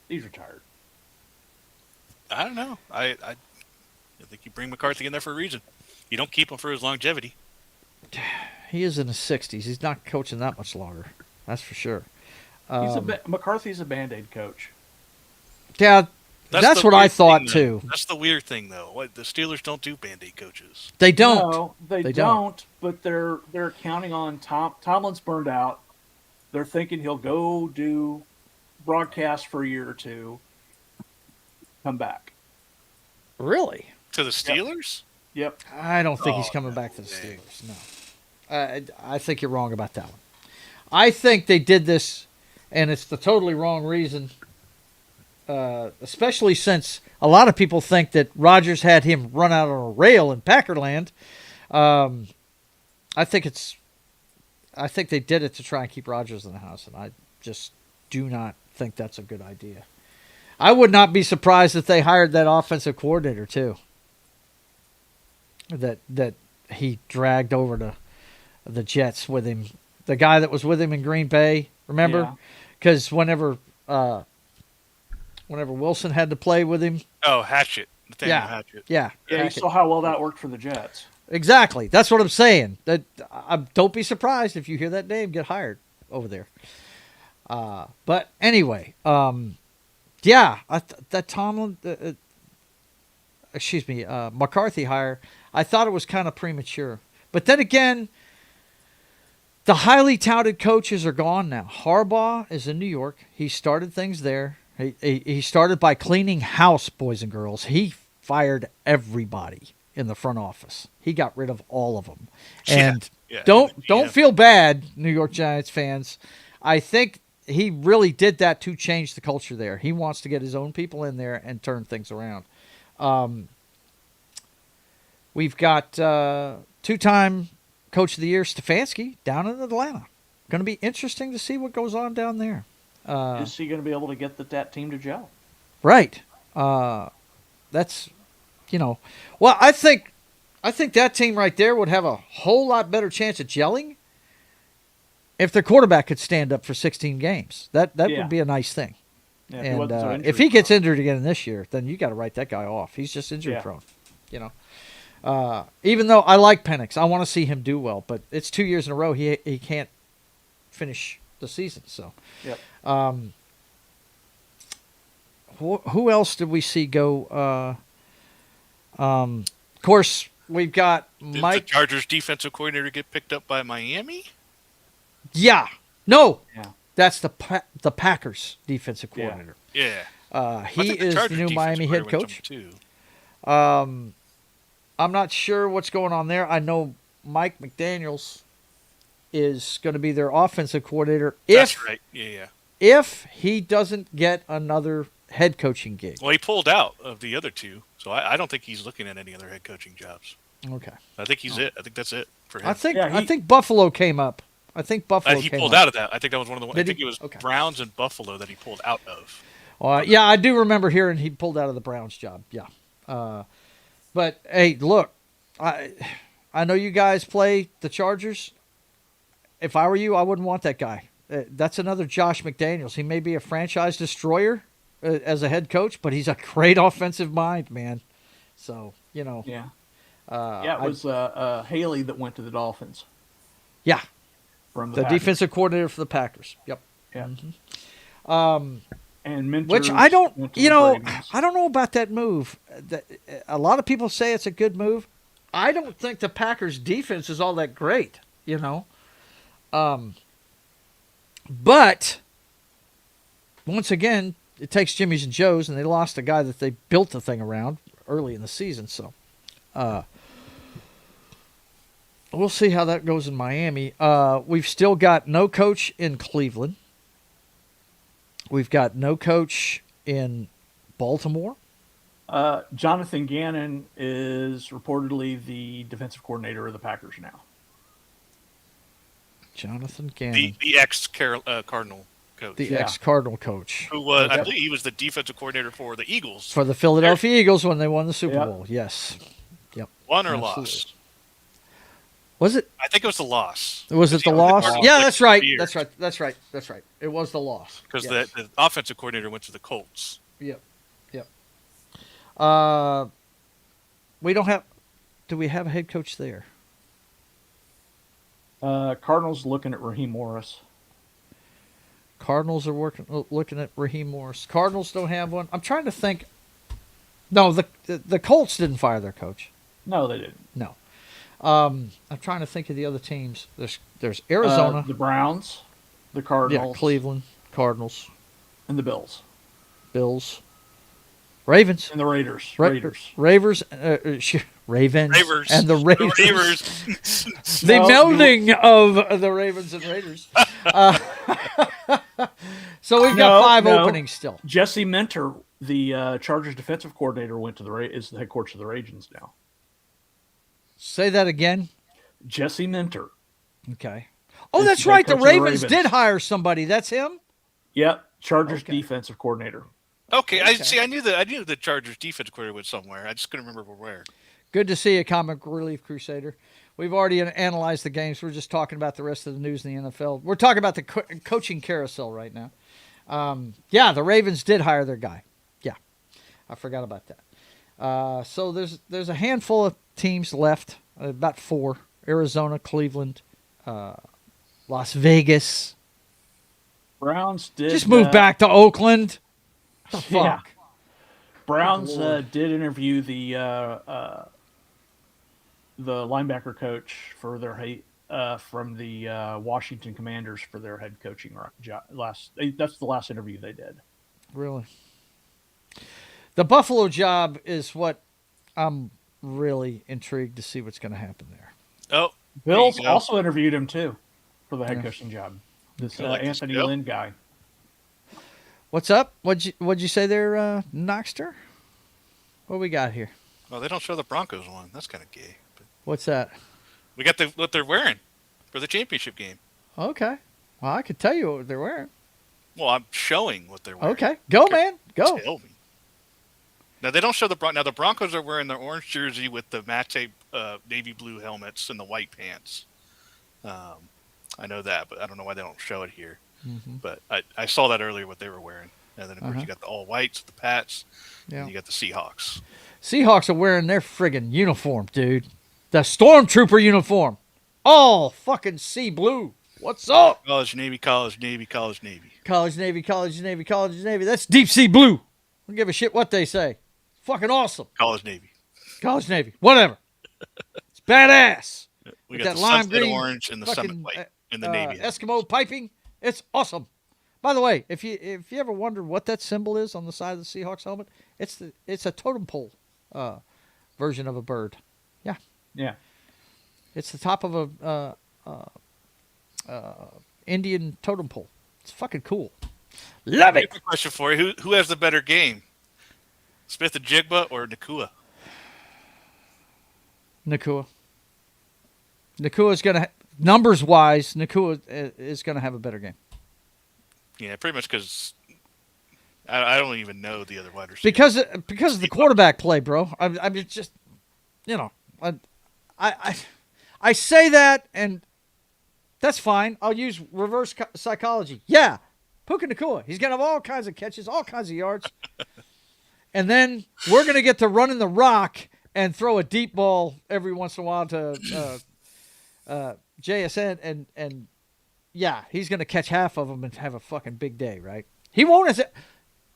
he's retired. I don't know. I think you bring McCarthy in there for a reason. You don't keep him for his longevity. He is in his 60s. He's not coaching that much longer. That's for sure. McCarthy's a Band-Aid coach. Yeah, That's the what I weird thought, thing, though. too. That's the weird thing, though. What, the Steelers don't do Band-Aid coaches. They don't. No, they They don't. But they're counting on Tomlin's burned out. They're thinking he'll go do broadcast for a year or two, come back. Really? To the Steelers? Yep. I don't think he's Oh, coming no back to the way. Steelers. No. I think you're wrong about that one. I think they did this, and it's the totally wrong reason, especially since a lot of people think that Rodgers had him run out on a rail in Packerland. I think they did it to try and keep Rodgers in the house, and I just do not think that's a good idea. I would not be surprised if they hired that offensive coordinator too. That he dragged over to the Jets with him, the guy that was with him in Green Bay. Remember? Because whenever Wilson had to play with him, Oh, Hatchet. Nathaniel Hatchet. yeah, Yeah, you saw how well that worked for the Jets. exactly. That's what I'm saying. That don't be surprised if you hear that name get hired over there. But anyway, yeah, that Tomlin, McCarthy hire, I thought it was kind of premature. But then again, the highly touted coaches are gone now. Harbaugh is in New York. He started things there. He started by cleaning house, boys and girls. He fired everybody in the front office. He got rid of all of them. And don't feel bad, New York Giants fans. I think he really did that to change the culture there. He wants to get his own people in there and turn things around. We've got two-time Coach of the Year Stefanski down in Atlanta. Going to be interesting to see what goes on down there. Is he going to be able to get that team to gel? Right. That's, well, I think that team right there would have a whole lot better chance of gelling if their quarterback could stand up for 16 games. That would be a nice thing. Yeah, And if he gets injured again this year, then you got to write that guy off. He's just injury prone. Even though I like Penix, I want to see him do well, but it's 2 years in a row he can't finish the season. So, yep. Who else did we see go? Of course, we've got Mike. Did the Chargers defensive coordinator get picked up by Miami? Yeah. No. Yeah. That's the Packers defensive coordinator. Yeah. He is the new Miami head coach. Too. I'm not sure what's going on there. I know Mike McDaniels is going to be their offensive coordinator. That's right. Yeah. If he doesn't get another head coaching gig. Well, he pulled out of the other two, so I don't think he's looking at any other head coaching jobs. Okay. I think he's it. I think that's it for him. I think Buffalo came up. He pulled out of that. I think that was one of the ones. I think it was Okay. Browns and Buffalo that he pulled out of. Yeah, I do remember hearing he pulled out of the Browns job. Yeah. But hey, look, I know you guys play the Chargers. If I were you, I wouldn't want that guy. That's another Josh McDaniels. He may be a franchise destroyer as a head coach, but he's a great offensive mind, man. So, Yeah. it was Haley that went to the Dolphins. Yeah. From the defensive coordinator for the Packers. Yep. Yeah. And Mentors which I don't, went to the Ravens. I don't know about that move. A lot of people say it's a good move. I don't think the Packers defense is all that great, But once again, it takes Jimmy's and Joe's, and they lost a guy that they built the thing around early in the season. So we'll see how that goes in Miami. We've still got no coach in Cleveland. We've got no coach in Baltimore. Jonathan Gannon is reportedly the defensive coordinator of the Packers now. Jonathan Gannon. The ex-Cardinal coach. The ex-Cardinal coach. Who was, I believe he was the defensive coordinator for the Eagles. For the Philadelphia Eagles when they won the Super Bowl. Yes. Yep. Won or Absolutely. lost? Was it? I think it was the loss. Was it the loss? Cardinals Yeah, like that's right. 3 years. That's right. It was the loss. Because Yes. the offensive coordinator went to the Colts. Yep. We don't have. Do we have a head coach there? Cardinals looking at Raheem Morris. Cardinals are looking at Raheem Morris. Cardinals don't have one. I'm trying to think No, the Colts didn't fire their coach. No, they didn't. No. I'm trying to think of the other teams. There's Arizona, The Browns, the Cardinals, Cleveland, Cardinals, and the Bills, Bills, Ravens, and the Raiders. Ravens, Ravers. and the Raiders. Ravers. The melding of the Ravens and Raiders. So we've got 5 openings still. Jesse Minter, the Chargers defensive coordinator, went to is the head coach of the Ravens now. Say that again. Jesse Minter. Okay. Oh, Is that's the right. head The coach of the Ravens Ravens. did hire somebody. That's him? Yep, Chargers defensive coordinator. Okay, I see. I knew the Chargers defense coordinator was somewhere. I just couldn't remember where. Good to see you, Comic Relief Crusader. We've already analyzed the games. We're just talking about the rest of the news in the NFL. We're talking about the coaching carousel right now. Yeah, the Ravens did hire their guy. Yeah, I forgot about that. So there's a handful of teams left, about 4. Arizona, Cleveland, Las Vegas. Browns did Just move back to Oakland. The fuck? Yeah. Browns did interview the linebacker coach for their from the Washington Commanders for their head coaching job. That's the last interview they did. Really? The Buffalo job is what I'm really intrigued to see what's going to happen there. Oh, Bills also interviewed him too for the head coaching job. This like this Anthony Bill? Lynn guy. What's up? What'd you say there, Knoxter? What we got here? well, they don't show the Broncos one. That's kind of gay. But What's that? we got what they're wearing for the championship game. Okay. Well, I could tell you what they're wearing. Well, I'm showing what they're wearing. Okay. Go, man. Go. Tell me. Now they don't show Now the Broncos are wearing their orange jersey with the matte navy blue helmets and the white pants. I know that, but I don't know why they don't show it here. Mm-hmm. But I saw that earlier what they were wearing, and then of course you got the all whites, the Pats, Yeah. and you got the Seahawks. Seahawks are wearing their friggin' uniform, dude. The Stormtrooper uniform. All fucking sea blue. What's up? College Navy, College Navy, College Navy. College Navy, College Navy, College Navy. That's deep sea blue. I don't give a shit what they say. Fucking awesome. College Navy. College Navy. Whatever. It's badass. We With got that the lime sunset green orange and the fucking, summit white and the navy. Eskimo piping. It's awesome. By the way, if you ever wondered what that symbol is on the side of the Seahawks helmet, it's a totem pole version of a bird. Yeah. Yeah. It's the top of a Indian totem pole. It's fucking cool. Love I it. have a question for you. Who has the better game? Smith and Jigba or Nakua? Nakua. Nakua's going to, numbers wise, Nakua is going to have a better game. Yeah, pretty much because I don't even know the other wide receivers. Because of the quarterback play, bro. I mean, just, you know, I say that, and that's fine. I'll use reverse psychology. Yeah, Puka Nakua. He's going to have all kinds of catches, all kinds of yards. And then we're going to get to run in the rock and throw a deep ball every once in a while to JSN. And yeah, he's going to catch half of them and have a fucking big day, right? He won't.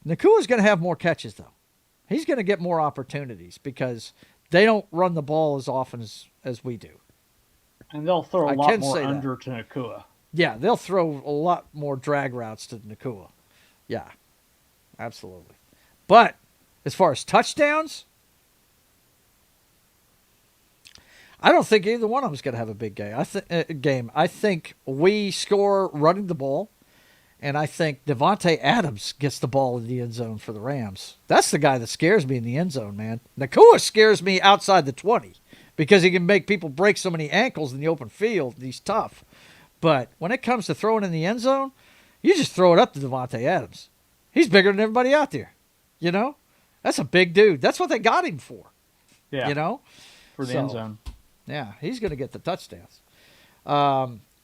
Nakua's going to have more catches, though. He's going to get more opportunities because they don't run the ball as often as we do. And they'll throw a I lot can more say that. under to Nakua. Yeah, they'll throw a lot more drag routes to Nakua. Yeah, absolutely. But as far as touchdowns, I don't think either one of them is going to have a big game. I think we score running the ball, and I think Devontae Adams gets the ball in the end zone for the Rams. That's the guy that scares me in the end zone, man. Nakua scares me outside the 20 because he can make people break so many ankles in the open field. He's tough. But when it comes to throwing in the end zone, you just throw it up to Devontae Adams. He's bigger than everybody out there. You know? That's a big dude. That's what they got him for. Yeah. You know? For the end zone. Yeah, he's going to get the touchdowns.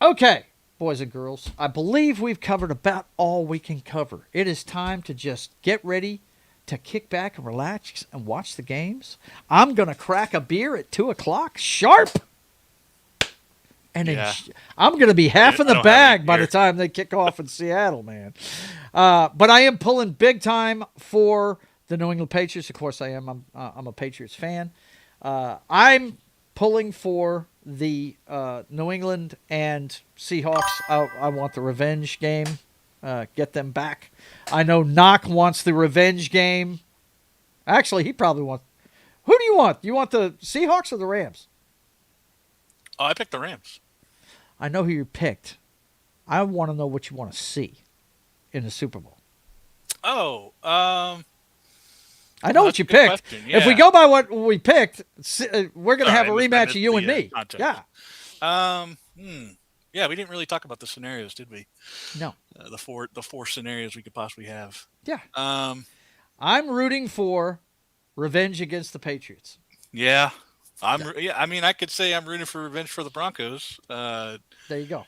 Okay, boys and girls. I believe we've covered about all we can cover. It is time to just get ready to kick back and relax and watch the games. I'm going to crack a beer at 2 o'clock sharp. And I'm going to be half in the bag by the time they kick off in Seattle, man. But I am pulling big time for the New England Patriots. Of course, I am. I'm a Patriots fan. I'm pulling for the New England and Seahawks. I want the revenge game. Get them back. I know Knock wants the revenge game. Actually, he probably wants. Who do you want? You want the Seahawks or the Rams? Oh, I picked the Rams. I know who you picked. I want to know what you want to see in the Super Bowl. Oh, I know what you picked. Yeah. If we go by what we picked, we're going to have a Sorry, rematch of you and me. context. Yeah. Yeah, we didn't really talk about the scenarios, did we? No. The four scenarios we could possibly have. Yeah. I'm rooting for revenge against the Patriots. Yeah. I mean, I could say I'm rooting for revenge for the Broncos. There you go.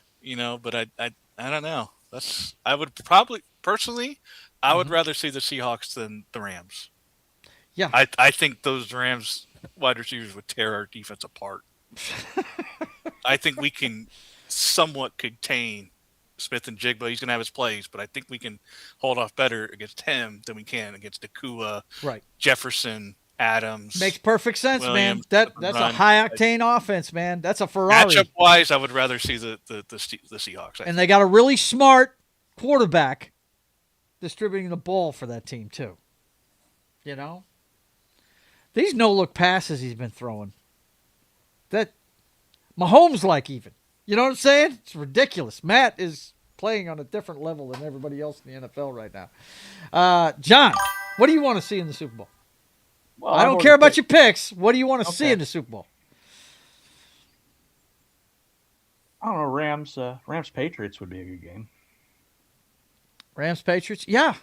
But I don't know. I would probably personally, I would rather see the Seahawks than the Rams. Yeah. I think those Rams wide receivers would tear our defense apart. I think we can somewhat contain Smith and Jigba. He's going to have his plays, but I think we can hold off better against him than we can against Nakua, right? Jefferson, Adams. Makes perfect sense, Williams, man. That's a high octane offense, man. That's a Ferrari. Matchup wise, I would rather see the Seahawks. And they got a really smart quarterback distributing the ball for that team too. You know, these no-look passes he's been throwing. That Mahomes like even. You know what I'm saying? It's ridiculous. Matt is playing on a different level than everybody else in the NFL right now. John, what do you want to see in the Super Bowl? Well, I don't care about your picks. What do you want to see in the Super Bowl? I don't know. Rams Patriots would be a good game. Rams Patriots? Yeah.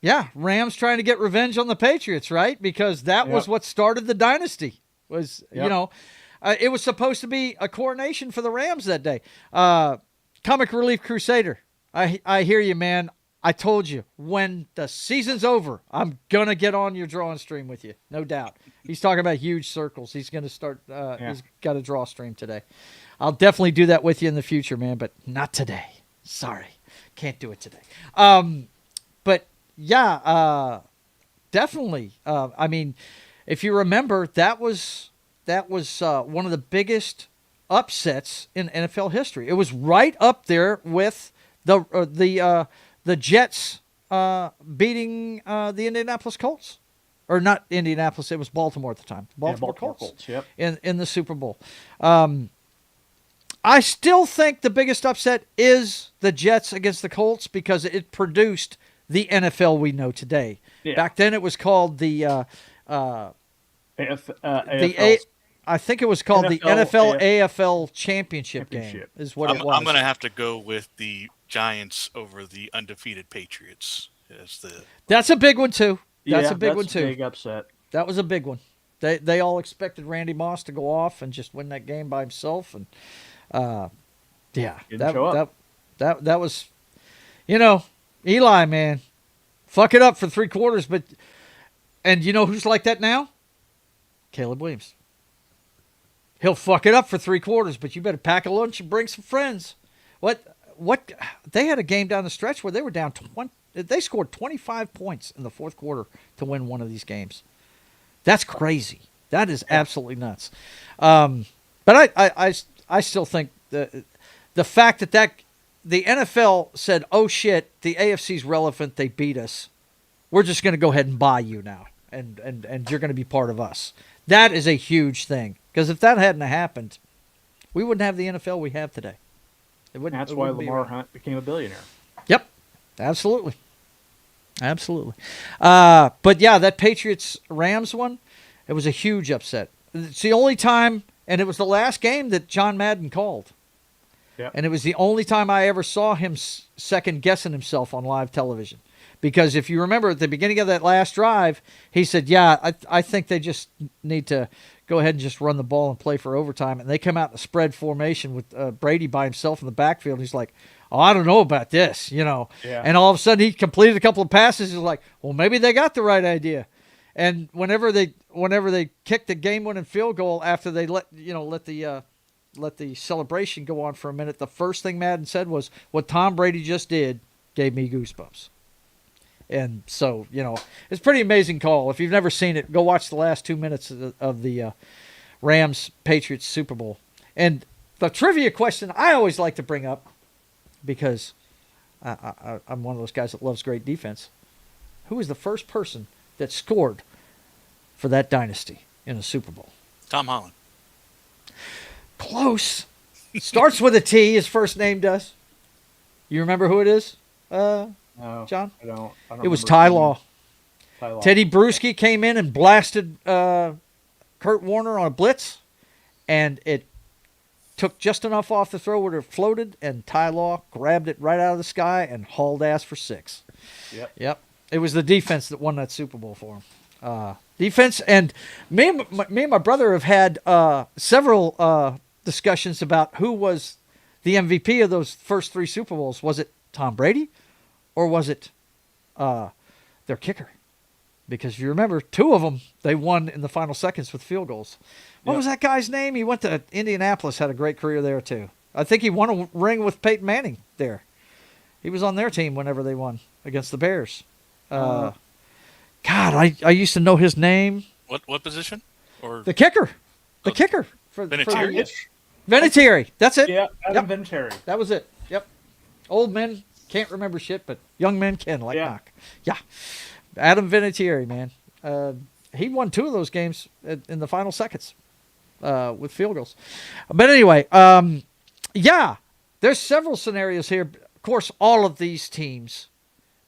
Yeah. Rams trying to get revenge on the Patriots, right? Because that was what started the dynasty. It was supposed to be a coronation for the Rams that day. Comic Relief Crusader. I hear you, man. I told you, when the season's over, I'm going to get on your drawing stream with you. No doubt. He's talking about huge circles. He's going to start, he's got a draw stream today. I'll definitely do that with you in the future, man, but not today. Sorry. Can't do it today. But yeah, definitely. I mean, if you remember, that was one of the biggest upsets in NFL history. It was right up there with the Jets beating the Indianapolis Colts. Or not Indianapolis, it was Baltimore at the time. Baltimore Colts. Yep. In the Super Bowl. I still think the biggest upset is the Jets against the Colts because it produced the NFL we know today. Yeah. Back then it was called the I think it was called the NFL AFL Championship game is what it was. I'm going to have to go with the Giants over the undefeated Patriots. That's a big one too. That's a big one too. Big upset. That was a big one. They all expected Randy Moss to go off and just win that game by himself, and that was, Eli, man, fuck it up for 3 quarters, and you know who's like that now? Caleb Williams. He'll fuck it up for 3 quarters, but you better pack a lunch and bring some friends. What? They had a game down the stretch where they were down 20. They scored 25 points in the 4th quarter to win one of these games. That's crazy. That is absolutely nuts. But I still think the fact that the NFL said, "Oh shit, the AFC's relevant. They beat us. We're just going to go ahead and buy you now, and you're going to be part of us." That is a huge thing because if that hadn't happened, we wouldn't have the NFL we have today. That's why Lamar Hunt became a billionaire. Yep, absolutely. But yeah, that Patriots-Rams one, it was a huge upset. It's the only time, and it was the last game that John Madden called. Yep. And it was the only time I ever saw him second-guessing himself on live television. Because if you remember at the beginning of that last drive, he said, I think they just need to go ahead and just run the ball and play for overtime. And they come out in a spread formation with Brady by himself in the backfield. And he's like, oh, I don't know about this, Yeah. And all of a sudden he completed a couple of passes. He's like, well, maybe they got the right idea. And whenever they kicked the game-winning field goal after they let the celebration go on for a minute, the first thing Madden said was, what Tom Brady just did gave me goosebumps. And so, it's a pretty amazing call. If you've never seen it, go watch the last 2 minutes of the Rams-Patriots Super Bowl. And the trivia question I always like to bring up, because I'm one of those guys that loves great defense. Who was the first person that scored for that dynasty in a Super Bowl? Tom Holland. Close. Starts with a T, his first name does. You remember who it is, No, John? I don't It was remember Ty seeing Law. Ty Law. Teddy Bruschi came in and blasted Kurt Warner on a blitz, and it took just enough off the throw where it floated, and Ty Law grabbed it right out of the sky and hauled ass for 6. Yep. It was the defense that won that Super Bowl for him. Defense, and me and my brother have had several discussions about who was the MVP of those first 3 Super Bowls. Was it Tom Brady, or was it their kicker? Because if you remember, 2 of them, they won in the final seconds with field goals. What was that guy's name? He went to Indianapolis, had a great career there too. I think he won a ring with Peyton Manning there. He was on their team whenever they won against the Bears. God, I used to know his name. What position? Or The kicker. The kicker. For Vinatieri? Vinatieri. That's it. Yeah, Adam Yep. Vinatieri. That was it. Yep. Old men can't remember shit, but young men can, like Knock. Yeah. Adam Vinatieri, man. He won 2 of those games in the final seconds with field goals. But anyway, there's several scenarios here. Of course, all of these teams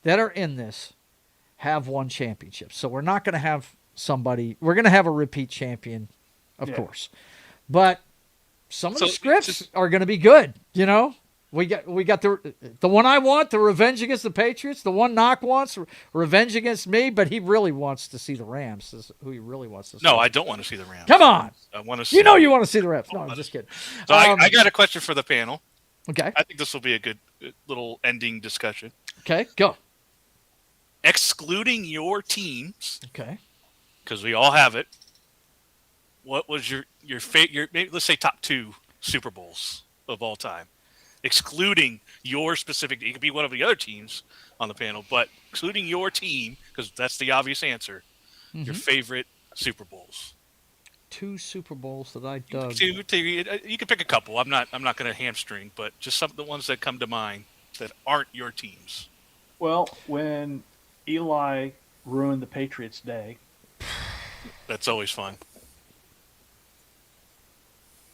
that are in this have won championships. So we're not going to have we're going to have a repeat champion, of course. But some of the scripts are going to be good, We got the one I want, the revenge against the Patriots. The one Knock wants, revenge against me, but he really wants to see the Rams. Is who he really wants to see. No, I don't want to see the Rams. Come on. I want to see. You want to see the Rams. No, I'm just kidding. So I got a question for the panel. Okay. I think this will be a good little ending discussion. Okay, go. Excluding your teams, Okay. because we all have it. What was your maybe let's say top 2 Super Bowls of all time, excluding your specific? It could be one of the other teams on the panel, but excluding your team, because that's the obvious answer. Your favorite Super Bowls. 2 Super Bowls that I dug. You can pick a couple. I'm not going to hamstring, but just some of the ones that come to mind that aren't your teams. Well, when Eli ruined the Patriots' day. That's always fun.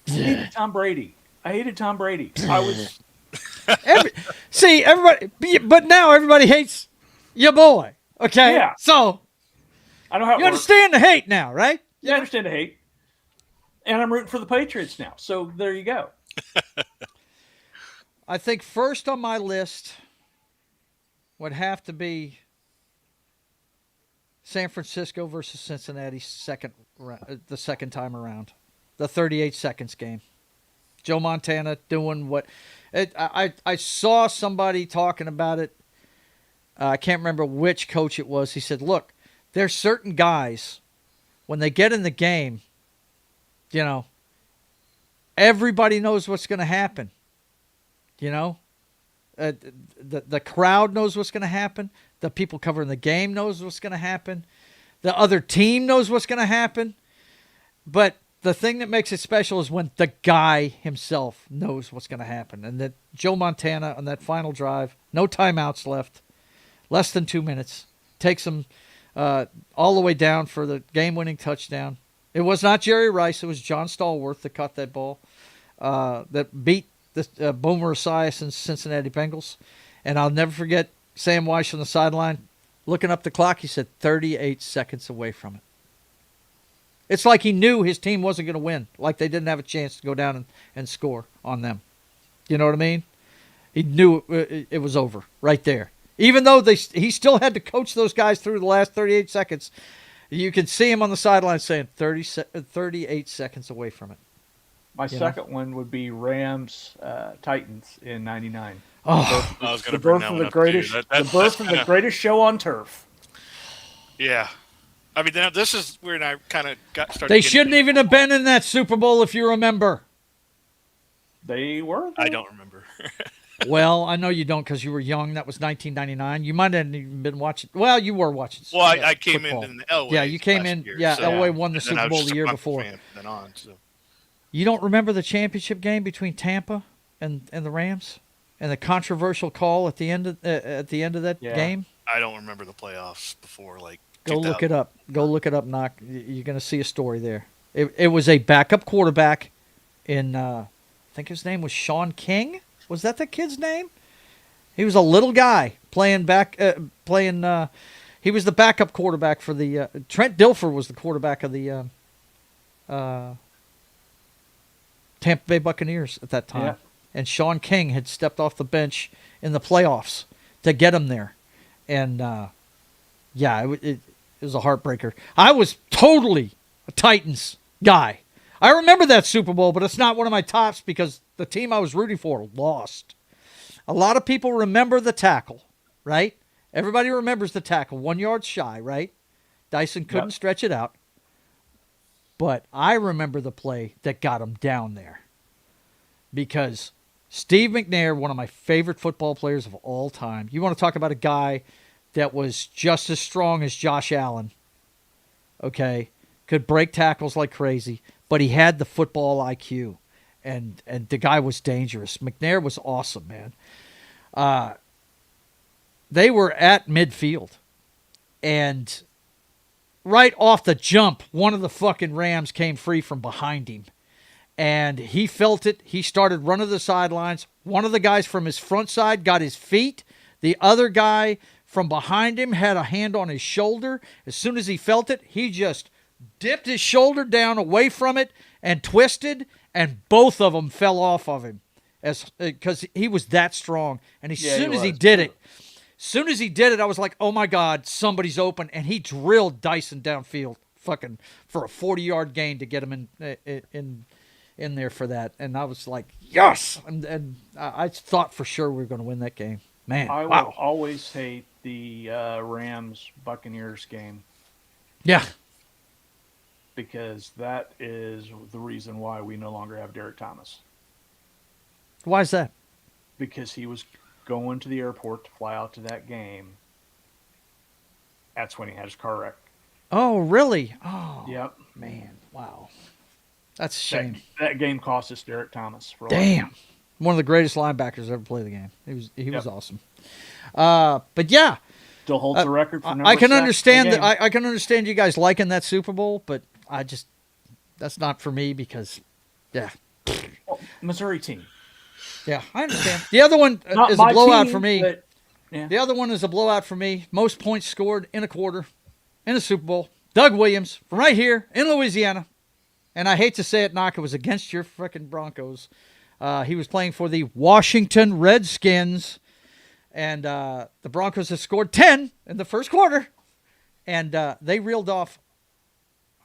I hated Tom Brady. I was. Everybody, but now everybody hates your boy. Okay, Yeah. So I know how it you works. understand the hate now, right? Yeah, I understand the hate. And I'm rooting for the Patriots now. So there you go. I think first on my list would have to be San Francisco versus Cincinnati the second time around. The 38 seconds game. Joe Montana doing what I saw somebody talking about it. I can't remember which coach it was. He said, look, there's certain guys, when they get in the game, everybody knows what's going to happen. The crowd knows what's going to happen. The people covering the game knows what's going to happen. The other team knows what's going to happen. But the thing that makes it special is when the guy himself knows what's going to happen. And that Joe Montana on that final drive, no timeouts left, less than 2 minutes, takes them all the way down for the game-winning touchdown. It was not Jerry Rice. It was John Stallworth that caught that ball that beat the Boomer Esiason's Cincinnati Bengals. And I'll never forget Sam Weiss on the sideline looking up the clock. He said 38 seconds away from it. It's like he knew his team wasn't going to win, like they didn't have a chance to go down and score on them. You know what I mean? He knew it was over right there. Even though he still had to coach those guys through the last 38 seconds, you could see him on the sideline saying 38 seconds away from it. My second one would be Rams Titans in '99. Oh, I was going The to bring birth that of one the up greatest, too. the birth of the greatest show on turf. Yeah. I mean, now this is where I kind of got started. They shouldn't even have been in that Super Bowl if you remember. They were. I don't remember. Well, I know you don't because you were young. That was 1999. You might have even been watching. Well, you were watching. Well, I came football. in Elway. Yeah, you came last in. Year, Yeah, so, Elway won the and then I Super was Bowl just the a year Bronco before. fan from then on. So. You don't remember the championship game between Tampa and the Rams, and the controversial call at the end of that game? I don't remember the playoffs before Go look it up. Go look it up, Knock. You're going to see a story there. It was a backup quarterback in, I think his name was Sean King. Was that the kid's name? He was a little guy playing he was the backup quarterback for the, Trent Dilfer was the quarterback of the Tampa Bay Buccaneers at that time. Yeah. And Sean King had stepped off the bench in the playoffs to get him there. And, it was a heartbreaker. I was totally a Titans guy. I remember that Super Bowl, but it's not one of my tops because the team I was rooting for lost. A lot of people remember the tackle, right? Everybody remembers the tackle, 1 yard shy, right? Dyson couldn't stretch it out. But I remember the play that got him down there because Steve McNair, one of my favorite football players of all time. You want to talk about a guy that was just as strong as Josh Allen, okay? Could break tackles like crazy, but he had the football IQ, and the guy was dangerous. McNair was awesome, man. They were at midfield, and right off the jump, one of the fucking Rams came free from behind him, and he felt it. He started running the sidelines. One of the guys from his front side got his feet. The other guy from behind him had a hand on his shoulder. As soon as he felt it, he just dipped his shoulder down away from it and twisted, and both of them fell off of him because he was that strong. And as soon as he did it, I was like, oh my God, somebody's open. And he drilled Dyson downfield fucking for a 40-yard gain to get him in there for that. And I was like, yes. And I thought for sure we were going to win that game. Man, I wow. will always hate the Rams-Buccaneers game. Yeah. Because that is the reason why we no longer have Derek Thomas. Why is that? Because he was going to the airport to fly out to that game. That's when he had his car wreck. Oh, really? Oh, yep. Man, wow. That's a shame. That game cost us Derek Thomas. Damn. One of the greatest linebackers to ever play the game. He was awesome. But yeah. Still holds the record for number I can sacks understand in a game. that. I can understand you guys liking that Super Bowl, but that's not for me because, yeah. Well, Missouri team. Yeah, I understand. The other one is a blowout for me. But, yeah. The other one is a blowout for me. Most points scored in a quarter in a Super Bowl. Doug Williams from right here in Louisiana. And I hate to say it, Knock, it was against your freaking Broncos. He was playing for the Washington Redskins. And the Broncos have scored 10 in the first quarter. And they reeled off,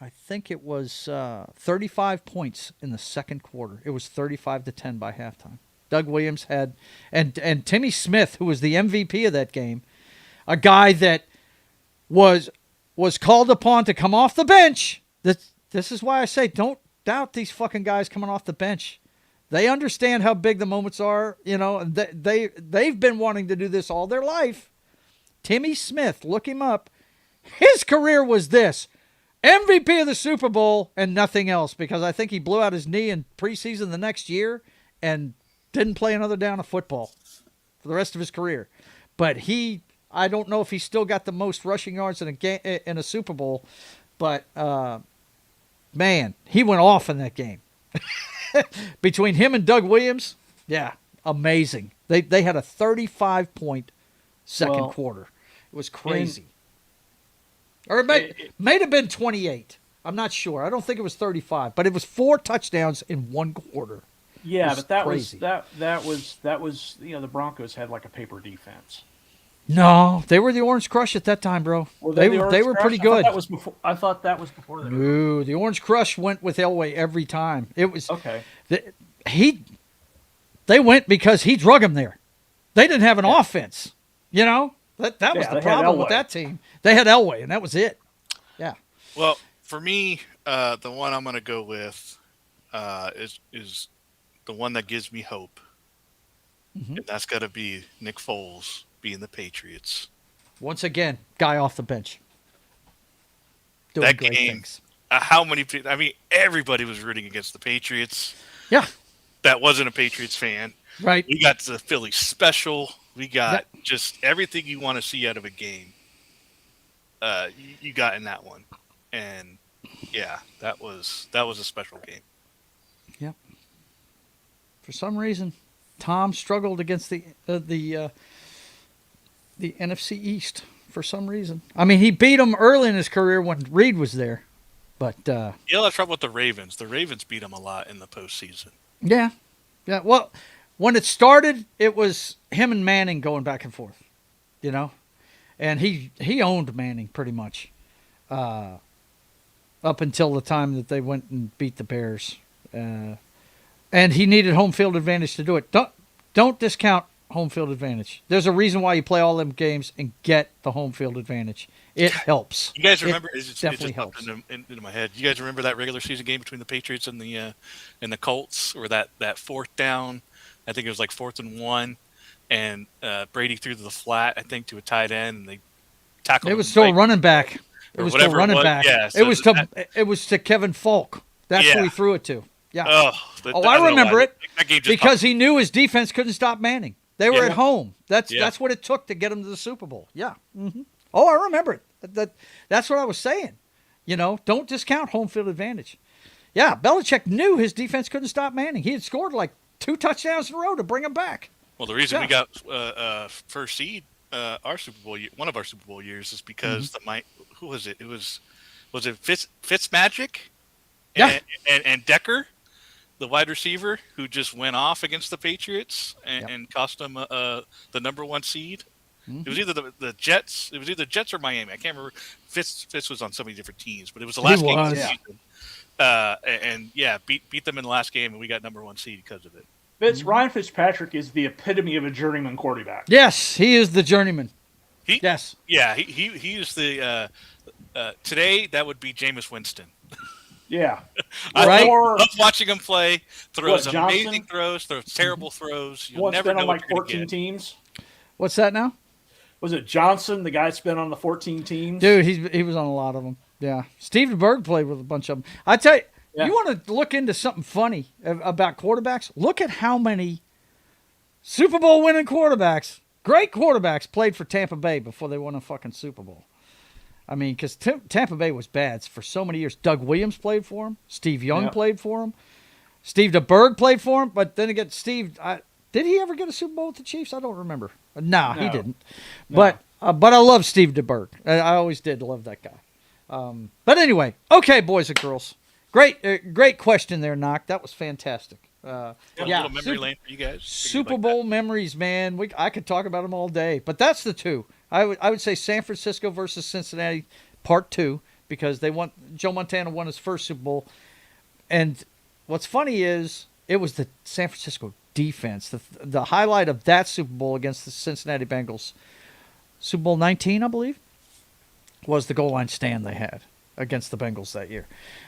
I think it was 35 points in the second quarter. It was 35-10 by halftime. Doug Williams had, and Timmy Smith, who was the MVP of that game, a guy that was called upon to come off the bench. This is why I say don't doubt these fucking guys coming off the bench. They understand how big the moments are, and they've been wanting to do this all their life. Timmy Smith, look him up. His career was this: MVP of the Super Bowl and nothing else, because I think he blew out his knee in preseason the next year and didn't play another down of football for the rest of his career. But I don't know if he still got the most rushing yards in a Super Bowl, but man, he went off in that game. Between him and Doug Williams, yeah, amazing. They had a 35-point second quarter. It was crazy. Or it may have been 28. I'm not sure. I don't think it was 35, but it was 4 touchdowns in one quarter. Yeah, but that crazy. was the Broncos had like a paper defense. No, they were the Orange Crush at that time, bro. They were pretty good. I thought that was before that. No, the Orange Crush went with Elway every time. It was okay. They went because he drug them there. They didn't have an offense. That was the problem with that team. They had Elway, and that was it. Yeah. Well, for me, the one I'm going to go with is the one that gives me hope. and that's got to be Nick Foles being the Patriots. Once again, guy off the bench. Doing That great game, things. how many people? I mean, everybody was rooting against the Patriots. Yeah. That wasn't a Patriots fan. Right. We got the Philly special. We got Yep. just everything you want to see out of a game. You got in that one, and yeah, that was a special game. Yep. For some reason, Tom struggled against the NFC East. For some reason, I mean, he beat him early in his career when Reed was there, but You know, that's trouble with the Ravens. The Ravens beat him a lot in the postseason. yeah. Well, when it started, it was him and Manning going back and forth, and he owned Manning pretty much, up until the time that they went and beat the Bears, and he needed home field advantage to do it. Don't discount home field advantage. There's a reason why you play all them games and get the home field advantage. It helps. You guys remember? It It just definitely popped helps. into my head. You guys remember that regular season game between the Patriots and the Colts, or that fourth down? I think it was like 4th and 1, and Brady threw to the flat, I think, to a tight end, and they tackled. It was him still right- running back. It or was still whatever it running was. back. Yeah, It so was to Kevin Falk. That's who Yeah. he threw it to. Yeah. Oh, I don't know remember why. it That game just because he knew his defense couldn't stop Manning. They were Yeah. at home. That's Yeah. that's what it took to get him to the Super Bowl. Yeah. Oh, I remember it. That's what I was saying. Don't discount home field advantage. Yeah, Belichick knew his defense couldn't stop Manning. He had scored like 2 touchdowns in a row to bring him back. Well, the reason we Yeah. got first seed our Super Bowl one of our Super Bowl years is because who was it? Was it Fitzmagic? Yeah. And Decker, the wide receiver who just went off against the Patriots and cost them the #1 seed. It was either the Jets. It was either Jets or Miami. I can't remember. Fitz was on so many different teams, but it was the last game of the season. And beat them in the last game, and we got #1 seed because of it. Ryan Fitzpatrick is the epitome of a journeyman quarterback. Yes, he is the journeyman. Yes. Yeah, he is the today that would be Jameis Winston. Yeah. I Or love watching him play. Throws What, amazing Johnson? throws, throws terrible throws. You'll one's never been know on what like you're gonna 14 get. teams. What's that now? Was it Johnson, the guy that's been on the 14 teams? Dude, he was on a lot of them. Yeah. Steve DeBerg played with a bunch of them. I tell you, Yeah. you want to look into something funny about quarterbacks? Look at how many Super Bowl winning quarterbacks, great quarterbacks, played for Tampa Bay before they won a fucking Super Bowl. I mean, because Tampa Bay was bad for so many years. Doug Williams played for him. Steve Young played for him. Steve DeBerg played for him. But then again, did he ever get a Super Bowl with the Chiefs? I don't remember. No, he didn't. No. But I love Steve DeBerg. I always did love that guy. But anyway, okay, boys and girls. Great question there, Knock. That was fantastic. A little memory lane for you guys. Super Bowl memories, man. I could talk about them all day. But that's the two. I would say San Francisco versus Cincinnati, part 2, because Joe Montana won his first Super Bowl. And what's funny is it was the San Francisco defense. The highlight of that Super Bowl against the Cincinnati Bengals, Super Bowl 19, I believe, was the goal line stand they had against the Bengals that year.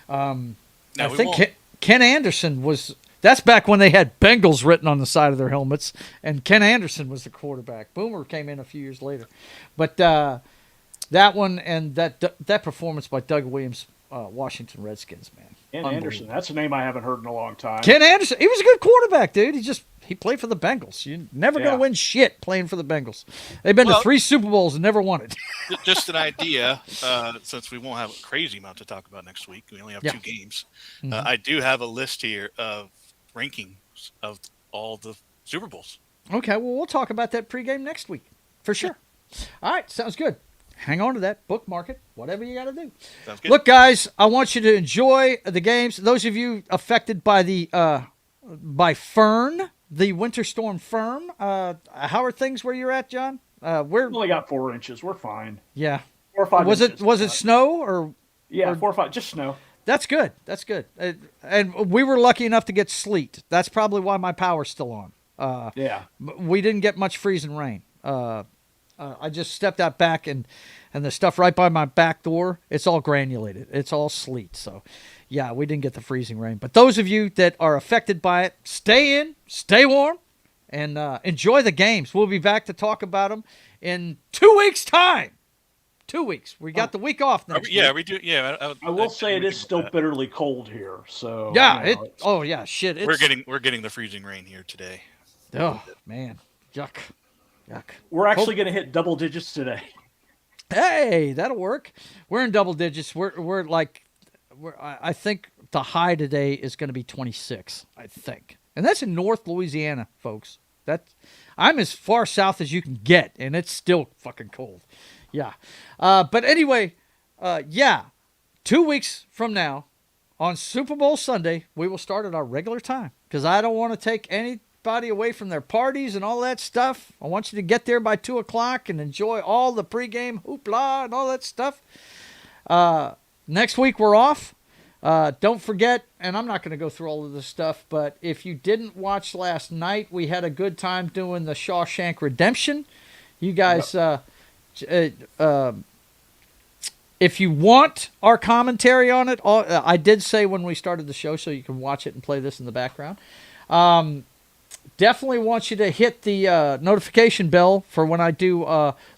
I think Ken Anderson was. That's back when they had Bengals written on the side of their helmets, and Ken Anderson was the quarterback. Boomer came in a few years later. But that one and that performance by Doug Williams, Washington Redskins, man. Ken Anderson. That's a name I haven't heard in a long time. Ken Anderson, he was a good quarterback, dude. He played for the Bengals. You're never going to win shit playing for the Bengals. They've been to 3 Super Bowls and never won it. Just an idea, since we won't have a crazy amount to talk about next week. We only have 2 games. I do have a list here of rankings of all the Super Bowls. Okay, well, we'll talk about that pregame next week for sure. All right, sounds good. Hang on to that, bookmark it, whatever you got to do. Sounds good. Look, guys, I want you to enjoy the games. Those of you affected by by Fern, the winter storm Fern, how are things where you're at, John? We only got 4 inches. We're fine. Yeah. 4 or 5 Was inches. it snow or? Yeah, 4 or 5. Just snow. That's good. That's good. And we were lucky enough to get sleet. That's probably why my power's still on. Yeah. We didn't get much freezing rain. I just stepped out back and the stuff right by my back door, it's all granulated. It's all sleet. So, yeah, we didn't get the freezing rain. But those of you that are affected by it, stay in, stay warm, And enjoy the games. We'll be back to talk about them in 2 weeks' time. 2 weeks. We got the week off next week. we do. Yeah, I will say it is still bitterly cold here. So Yeah. Shit. We're getting the freezing rain here today. Oh man. Yuck. We're actually going to hit double digits today. Hey, that'll work. We're in double digits. I think the high today is going to be 26. I think, and that's in North Louisiana, folks. I'm as far south as you can get, and it's still fucking cold. Yeah. But anyway, 2 weeks from now, on Super Bowl Sunday, we will start at our regular time because I don't want to take anybody away from their parties and all that stuff. I want you to get there by 2 o'clock and enjoy all the pregame hoopla and all that stuff. Next week we're off. Don't forget, and I'm not going to go through all of this stuff, but if you didn't watch last night, we had a good time doing the Shawshank Redemption. You guys, if you want our commentary on it, I did say when we started the show, so you can watch it and play this in the background. Definitely want you to hit the notification bell for when I do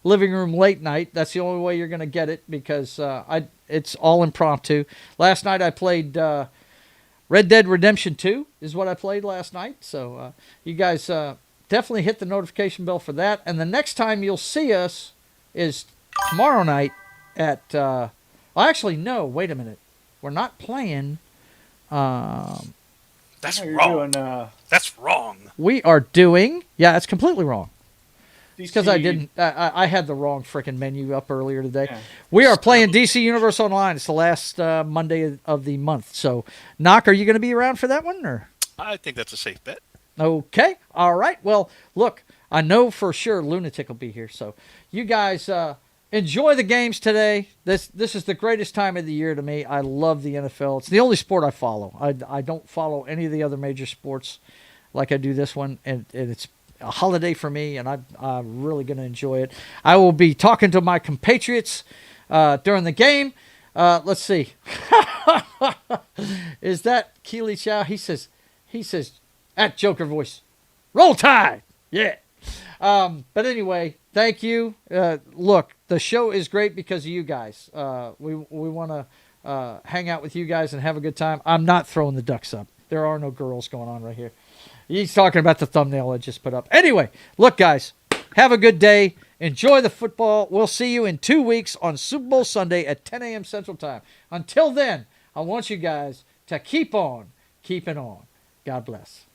Living Room Late Night. That's the only way you're going to get it because it's all impromptu. Last night I played Red Dead Redemption 2 is what I played last night. So you guys definitely hit the notification bell for that. And the next time you'll see us is tomorrow night at... actually, no, wait a minute. We're not playing... That's wrong. That's wrong. We are doing... Yeah, that's completely wrong. Because DC, I didn't... I had the wrong freaking menu up earlier today. Yeah. We are playing DC Universe Online. It's the last Monday of the month. So, Knock, are you going to be around for that one? Or I think that's a safe bet. Okay. All right. Well, look, I know for sure Lunatic will be here. So, you guys... enjoy the games today. This is the greatest time of the year to me. I love the NFL. It's the only sport I follow. I don't follow any of the other major sports like I do this one, and it's a holiday for me, and I'm really going to enjoy it. I will be talking to my compatriots during the game. Let's see. Is that Keely Chow? He says at Joker voice, Roll Tide. Yeah. But anyway, thank you. Look, the show is great because of you guys. We want to hang out with you guys and have a good time. I'm not throwing the ducks up. There are no girls going on right here. He's talking about the thumbnail I just put up. Anyway, look, guys, have a good day. Enjoy the football. We'll see you in 2 weeks on Super Bowl Sunday at 10 a.m. Central Time. Until then, I want you guys to keep on keeping on. God bless.